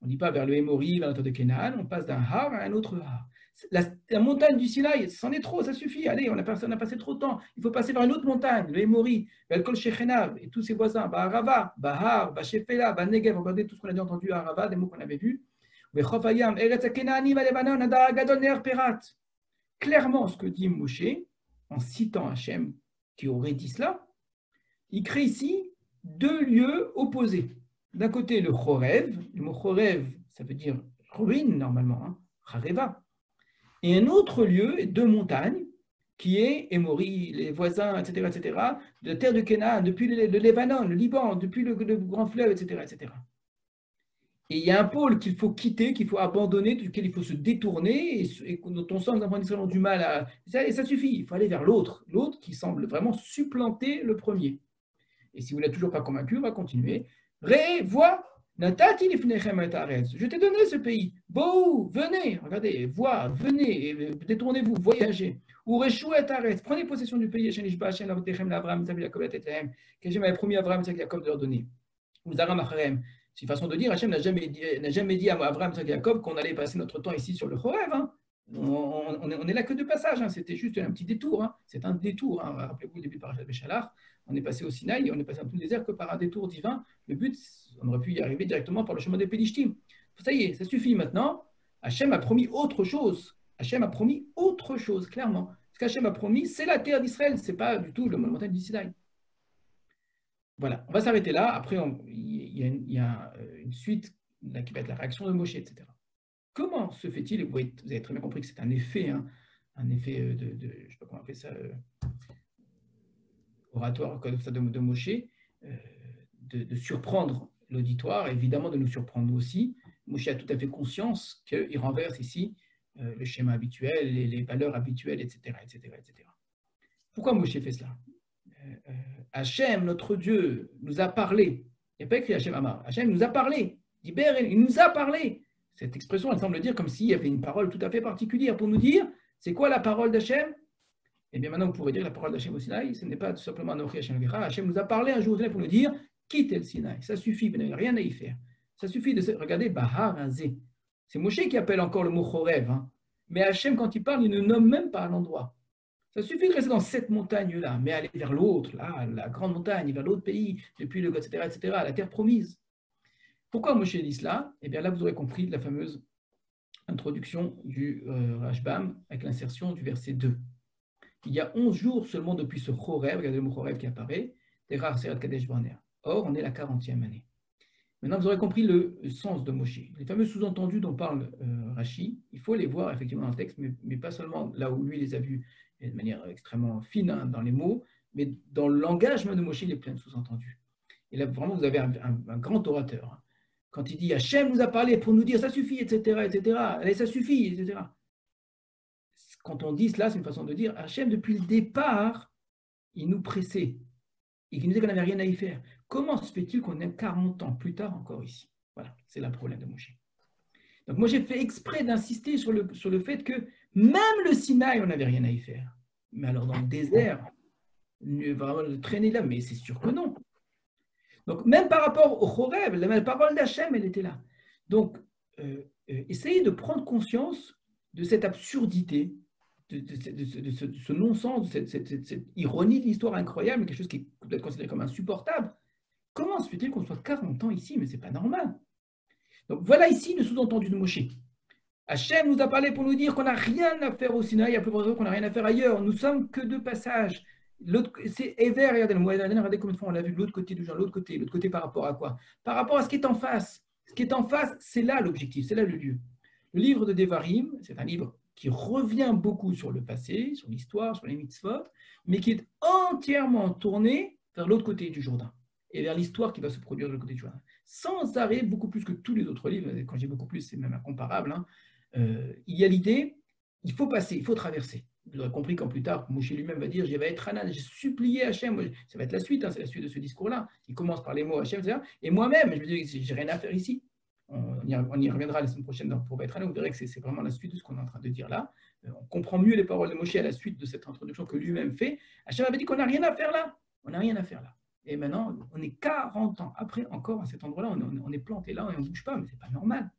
On ne dit pas vers le Hémori, vers la terre de Canaan, on passe d'un har à un autre har. La montagne du Sinaï, c'en est trop, ça suffit. Allez, on a passé trop de temps. Il faut passer vers une autre montagne, le Hémori, Kol Shechenav et tous ses voisins, Arava, Bahar, Shefela, Negev. Regardez tout ce qu'on a déjà entendu à Arava, des mots qu'on avait vus. Clairement, ce que dit Moshe, en citant Hachem qui aurait dit cela, il crée ici deux lieux opposés. D'un côté, le Chorev, le mot Chorev, ça veut dire ruine normalement, hein, Hareva. Et un autre lieu, deux montagnes, qui est Émori, les voisins, etc., de la terre de Canaan, depuis le Libanon, le Liban, depuis le grand fleuve, etc. Et il y a un pôle qu'il faut quitter, qu'il faut abandonner, duquel il faut se détourner, et dont on sent que les enfants d'Israël ont du mal à... Et ça suffit, il faut aller vers l'autre qui semble vraiment supplanter le premier. Et si vous n'êtes toujours pas convaincu, on va continuer. Vois, je t'ai donné ce pays. Bouh, venez, regardez, venez, détournez-vous, voyagez. Ou prenez possession du pays, que Hachem avait promis à Abraham, Isaac et Jacob de leur donner. C'est une façon de dire, Hachem n'a jamais dit à Abraham, Isaac et Jacob qu'on allait passer notre temps ici sur le Chorev. Hein. On est là que de passage, hein. C'était juste un petit détour. Hein. C'est un détour. Hein. Rappelez-vous le début de Parashat Béchalar. On est passé au Sinaï et on est passé dans tout le désert que par un détour divin. Le but, on aurait pu y arriver directement par le chemin des Pélishtim. Ça y est, ça suffit maintenant. Hachem a promis autre chose. Hachem a promis autre chose, clairement. Ce qu'Hachem a promis, c'est la terre d'Israël. Ce n'est pas du tout le montagne du Sinaï. Voilà, on va s'arrêter là. Après, il y a une suite là, qui va être la réaction de Moshe, etc. Comment se fait-il, vous avez très bien compris que c'est un effet, hein, je ne sais pas comment on appelle ça, oratoire comme ça de Moshe, de surprendre l'auditoire, évidemment de nous surprendre nous aussi. Moshe a tout à fait conscience qu'il renverse ici le schéma habituel, les valeurs habituelles, etc. Pourquoi Moshe fait cela? Hachem, notre Dieu, nous a parlé. Il n'y a pas écrit Hachem Amar. Hachem nous a parlé. Il nous a parlé. Cette expression, elle semble dire comme s'il y avait une parole tout à fait particulière pour nous dire, c'est quoi la parole d'Hachem? Eh bien maintenant, vous pourrez dire la parole d'Hachem au Sinaï, ce n'est pas tout simplement Anochi Hachem Lecha. Hachem nous a parlé un jour pour nous dire, quittez le Sinaï. Ça suffit, vous n'avez rien à y faire. Ça suffit de regarder Bahar Azé. C'est Moshe qui appelle encore le mot Chorev. Hein. Mais Hachem, quand il parle, il ne nomme même pas l'endroit. Ça suffit de rester dans cette montagne-là, mais aller vers l'autre, là, la grande montagne, vers l'autre pays, depuis le etc., la terre promise. Pourquoi Moshe dit cela? Eh bien là, vous aurez compris la fameuse introduction du Rashbam avec l'insertion du verset 2. Il y a 11 jours seulement depuis ce Chorev, regardez le mot Chorev qui apparaît, Terar Serat Kadesh Barnea. Or, on est la 40e année. Maintenant, vous aurez compris le sens de Moshe. Les fameux sous-entendus dont parle Rashi, il faut les voir effectivement dans le texte, mais pas seulement là où lui les a vus de manière extrêmement fine hein, dans les mots, mais dans le langage même de Moshe, il est plein de sous-entendus. Et là, vraiment, vous avez un grand orateur. Hein. Quand il dit Hachem nous a parlé pour nous dire ça suffit, etc., allez, ça suffit, etc. Quand on dit cela, c'est une façon de dire Hachem, depuis le départ, il nous pressait et qu'il nous disait qu'on n'avait rien à y faire. Comment se fait-il qu'on est 40 ans plus tard encore ici? Voilà, c'est le problème de Moshe. Donc moi, j'ai fait exprès d'insister sur le fait que même le Sinaï, on n'avait rien à y faire. Mais alors dans le désert, vraiment traîner là, mais c'est sûr que non. Donc même par rapport au Chorev, la parole d'Hachem, elle était là. Donc essayez de prendre conscience de cette absurdité, de ce non-sens, de cette ironie de l'histoire incroyable, quelque chose qui peut être considéré comme insupportable. Comment se fait-il qu'on soit 40 ans ici? Mais ce n'est pas normal. Donc voilà ici le sous-entendu de Moshe. Hachem nous a parlé pour nous dire qu'on n'a rien à faire au Sinaï, à plus près qu'on n'a rien à faire ailleurs. Nous sommes que de passage. C'est Ever, regardez le mot Ever, regardez combien de fois on l'a vu de l'autre côté du genre, l'autre côté par rapport à quoi? Par rapport à ce qui est en face. Ce qui est en face, c'est là l'objectif, c'est là le lieu. Le livre de Devarim, c'est un livre qui revient beaucoup sur le passé, sur l'histoire, sur les mitzvot, mais qui est entièrement tourné vers l'autre côté du Jourdain et vers l'histoire qui va se produire de l'autre côté du Jourdain. Sans arrêt, beaucoup plus que tous les autres livres, quand j'ai beaucoup plus, c'est même incomparable, hein. Il y a l'idée, il faut passer, il faut traverser. Vous aurez compris quand plus tard, Moshe lui-même va dire, j'ai supplié Hachem, ça va être la suite, hein, c'est la suite de ce discours-là. Il commence par les mots Hachem, etc. Et moi-même, je me dis, j'ai rien à faire ici. On y reviendra la semaine prochaine pour Beit-Hana, vous verrez que c'est vraiment la suite de ce qu'on est en train de dire là. On comprend mieux les paroles de Moshe à la suite de cette introduction que lui-même fait. Hachem avait dit qu'on n'a rien à faire là. On n'a rien à faire là. Et maintenant, on est 40 ans après encore à cet endroit-là, on est planté là et on ne bouge pas, mais ce n'est pas normal.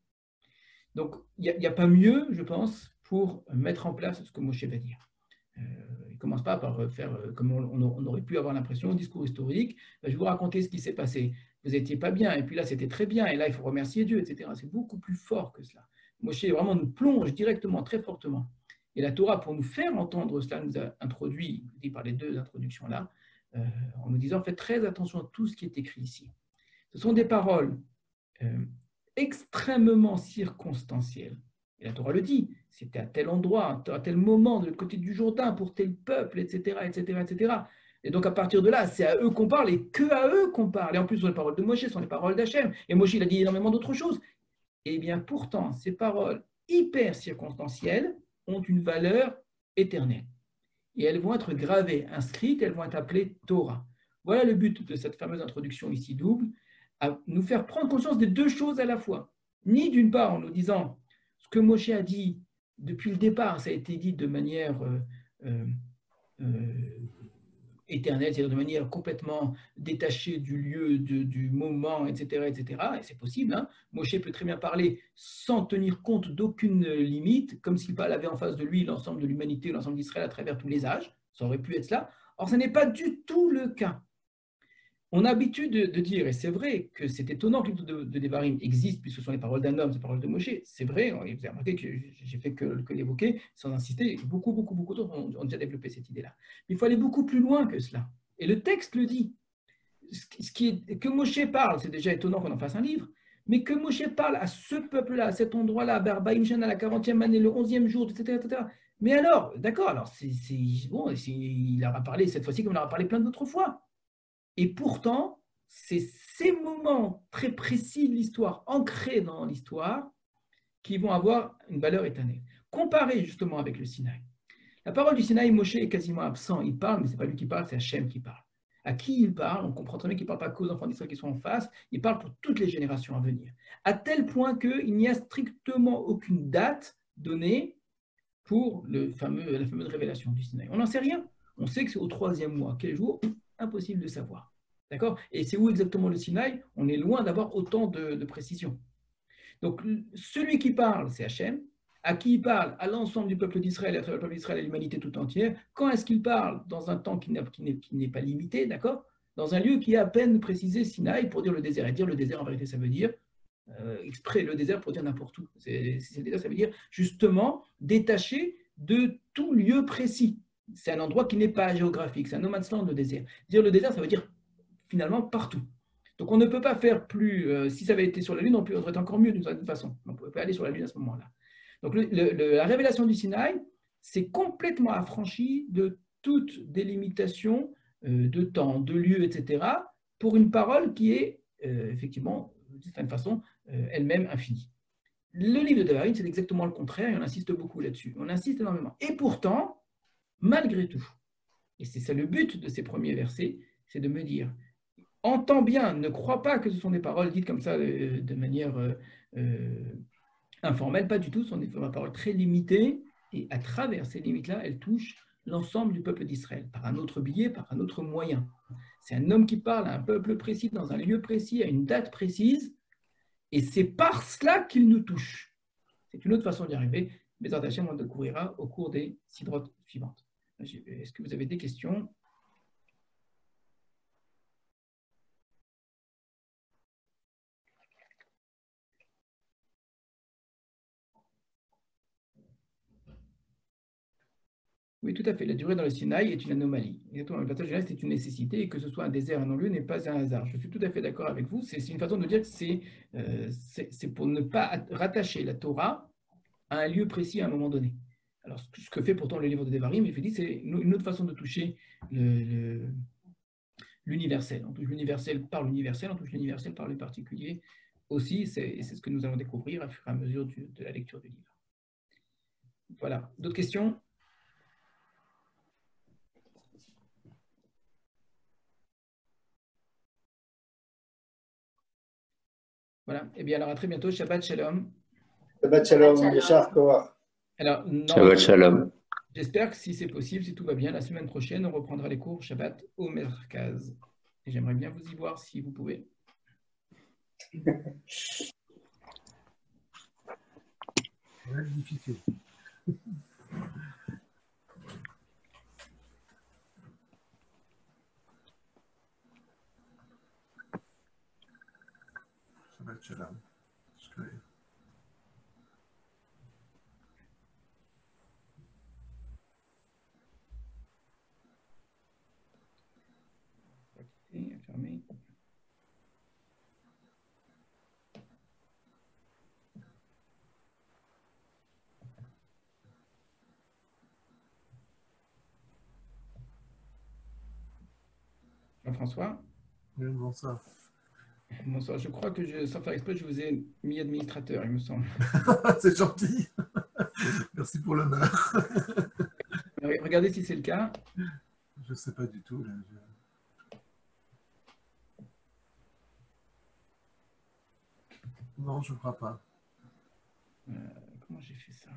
Donc, il n'y a pas mieux, je pense, pour mettre en place ce que Moshe va dire. Il ne commence pas par faire, comme on aurait pu avoir l'impression, un discours historique. Je vais vous raconter ce qui s'est passé. Vous n'étiez pas bien, et puis là, c'était très bien, et là, il faut remercier Dieu, etc. C'est beaucoup plus fort que cela. Moshe vraiment nous plonge directement, très fortement. Et la Torah, pour nous faire entendre cela, nous a introduit, dit par les deux introductions-là, en nous disant, faites très attention à tout ce qui est écrit ici. Ce sont des paroles extrêmement circonstancielles. Et la Torah le dit, c'était à tel endroit, à tel moment, de l'autre côté du Jourdain, pour tel peuple, etc., etc., etc. Et donc, à partir de là, c'est à eux qu'on parle et que à eux qu'on parle. Et en plus, ce sont les paroles de Moshe, ce sont les paroles d'Hachem. Et Moshe, il a dit énormément d'autres choses. Et bien, pourtant, ces paroles hyper circonstancielles ont une valeur éternelle. Et elles vont être gravées, inscrites, elles vont être appelées Torah. Voilà le but de cette fameuse introduction ici double, à nous faire prendre conscience des deux choses à la fois. Ni d'une part en nous disant ce que Moshe a dit depuis le départ, ça a été dit de manière éternelle, c'est-à-dire de manière complètement détachée du lieu, du moment, etc., etc. Et c'est possible. Hein. Moshe peut très bien parler sans tenir compte d'aucune limite, comme s'il avait en face de lui l'ensemble de l'humanité, l'ensemble d'Israël à travers tous les âges. Ça aurait pu être cela. Or, ce n'est pas du tout le cas. On a l'habitude de dire, et c'est vrai que c'est étonnant que le livre de Devarim existe, puisque ce sont les paroles d'un homme, ces paroles de Moshe. C'est vrai, vous avez remarqué que j'ai fait que l'évoquer, sans insister. Beaucoup d'autres ont déjà développé cette idée-là. Mais il faut aller beaucoup plus loin que cela. Et le texte le dit. Que Moshe parle, c'est déjà étonnant qu'on en fasse un livre, mais que Moshe parle à ce peuple-là, à cet endroit-là, à Barbaïm Shana, la 40e année, le 11e jour, etc. etc. Mais alors, d'accord, alors bon, il aura parlé cette fois-ci comme il aura parlé plein d'autres fois. Et pourtant, c'est ces moments très précis de l'histoire, ancrés dans l'histoire, qui vont avoir une valeur éternelle. Comparé justement avec le Sinaï. La parole du Sinaï, Moshe est quasiment absent. Il parle, mais ce n'est pas lui qui parle, c'est Hachem qui parle. À qui il parle? On comprend très bien qu'il ne parle pas qu'aux enfants d'Israël qui sont en face, il parle pour toutes les générations à venir. À tel point qu'il n'y a strictement aucune date donnée pour la fameuse révélation du Sinaï. On n'en sait rien. On sait que c'est au 3e mois. Quel jour? Impossible de savoir. D'accord? Et c'est où exactement le Sinaï? On est loin d'avoir autant de précision. Donc, celui qui parle, c'est Hachem. À qui il parle? À l'ensemble du peuple d'Israël, à travers le peuple d'Israël et l'humanité tout entière. Quand est-ce qu'il parle? Dans un temps qui n'est pas limité, d'accord? Dans un lieu qui est à peine précisé, Sinaï, pour dire le désert. Et dire le désert, en vérité, ça veut dire exprès le désert pour dire n'importe où. C'est le désert, ça veut dire justement détaché de tout lieu précis. C'est un endroit qui n'est pas géographique, c'est un no man's land, le désert. Dire le désert, ça veut dire finalement partout. Donc on ne peut pas faire plus, si ça avait été sur la Lune, on aurait été encore mieux d'une certaine façon. On ne pouvait pas aller sur la Lune à ce moment-là. Donc la révélation du Sinaï, c'est complètement affranchi de toute délimitation de temps, de lieu, etc., pour une parole qui est effectivement, d'une certaine façon, elle-même infinie. Le livre de Devarim, c'est exactement le contraire, et on insiste beaucoup là-dessus. On insiste énormément. Et pourtant, malgré tout, et c'est ça le but de ces premiers versets, c'est de me dire, entends bien, ne crois pas que ce sont des paroles dites comme ça de manière informelle, pas du tout, ce sont des paroles très limitées, et à travers ces limites-là, elles touchent l'ensemble du peuple d'Israël, par un autre biais, par un autre moyen. C'est un homme qui parle à un peuple précis, dans un lieu précis, à une date précise, et c'est par cela qu'il nous touche. C'est une autre façon d'y arriver, mais Hachem, on le découvrira au cours des sidrotes suivantes. Est-ce que vous avez des questions? Oui, tout à fait. La durée dans le Sinaï est une anomalie. Exactement. Le passage du Sinaï, c'est une nécessité et que ce soit un désert, un non-lieu n'est pas un hasard. Je suis tout à fait d'accord avec vous. C'est une façon de dire que c'est pour ne pas rattacher la Torah à un lieu précis à un moment donné. Alors, ce que fait pourtant le livre de Devarim, il fait dire, c'est une autre façon de toucher l'universel. On touche l'universel par l'universel, on touche l'universel par le particulier aussi. C'est ce que nous allons découvrir au fur et à mesure de la lecture du livre. Voilà. D'autres questions? Voilà. Eh bien, alors à très bientôt. Shabbat Shalom. Shabbat Shalom, Yashar Koach. Alors, Shabbat Shalom. J'espère que si c'est possible, si tout va bien, la semaine prochaine, on reprendra les cours Shabbat au Merkaz. Et j'aimerais bien vous y voir si vous pouvez. Difficile. Shabbat shalom. Fermé. Jean-François? Oui, bonsoir. Bonsoir. Je crois que, sans faire exprès, je vous ai mis administrateur, il me semble. C'est gentil. Merci pour l'honneur. Regardez si c'est le cas. Je ne sais pas du tout. Là. Non, je ne crois pas. Comment j'ai fait ça?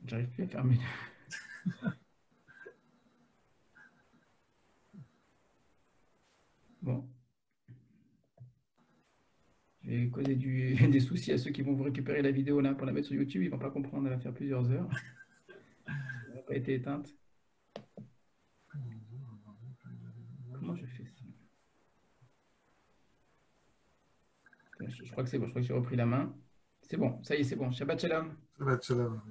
J'arrive plus à fermer. Bon. Je vais causer des soucis à ceux qui vont vous récupérer la vidéo là pour la mettre sur YouTube. Ils ne vont pas comprendre, elle va faire plusieurs heures. Elle n'a pas été éteinte. Comment je fais ça? Je crois que c'est bon, je crois que j'ai repris la main. C'est bon, ça y est, c'est bon. Shabbat shalom. Shabbat shalom.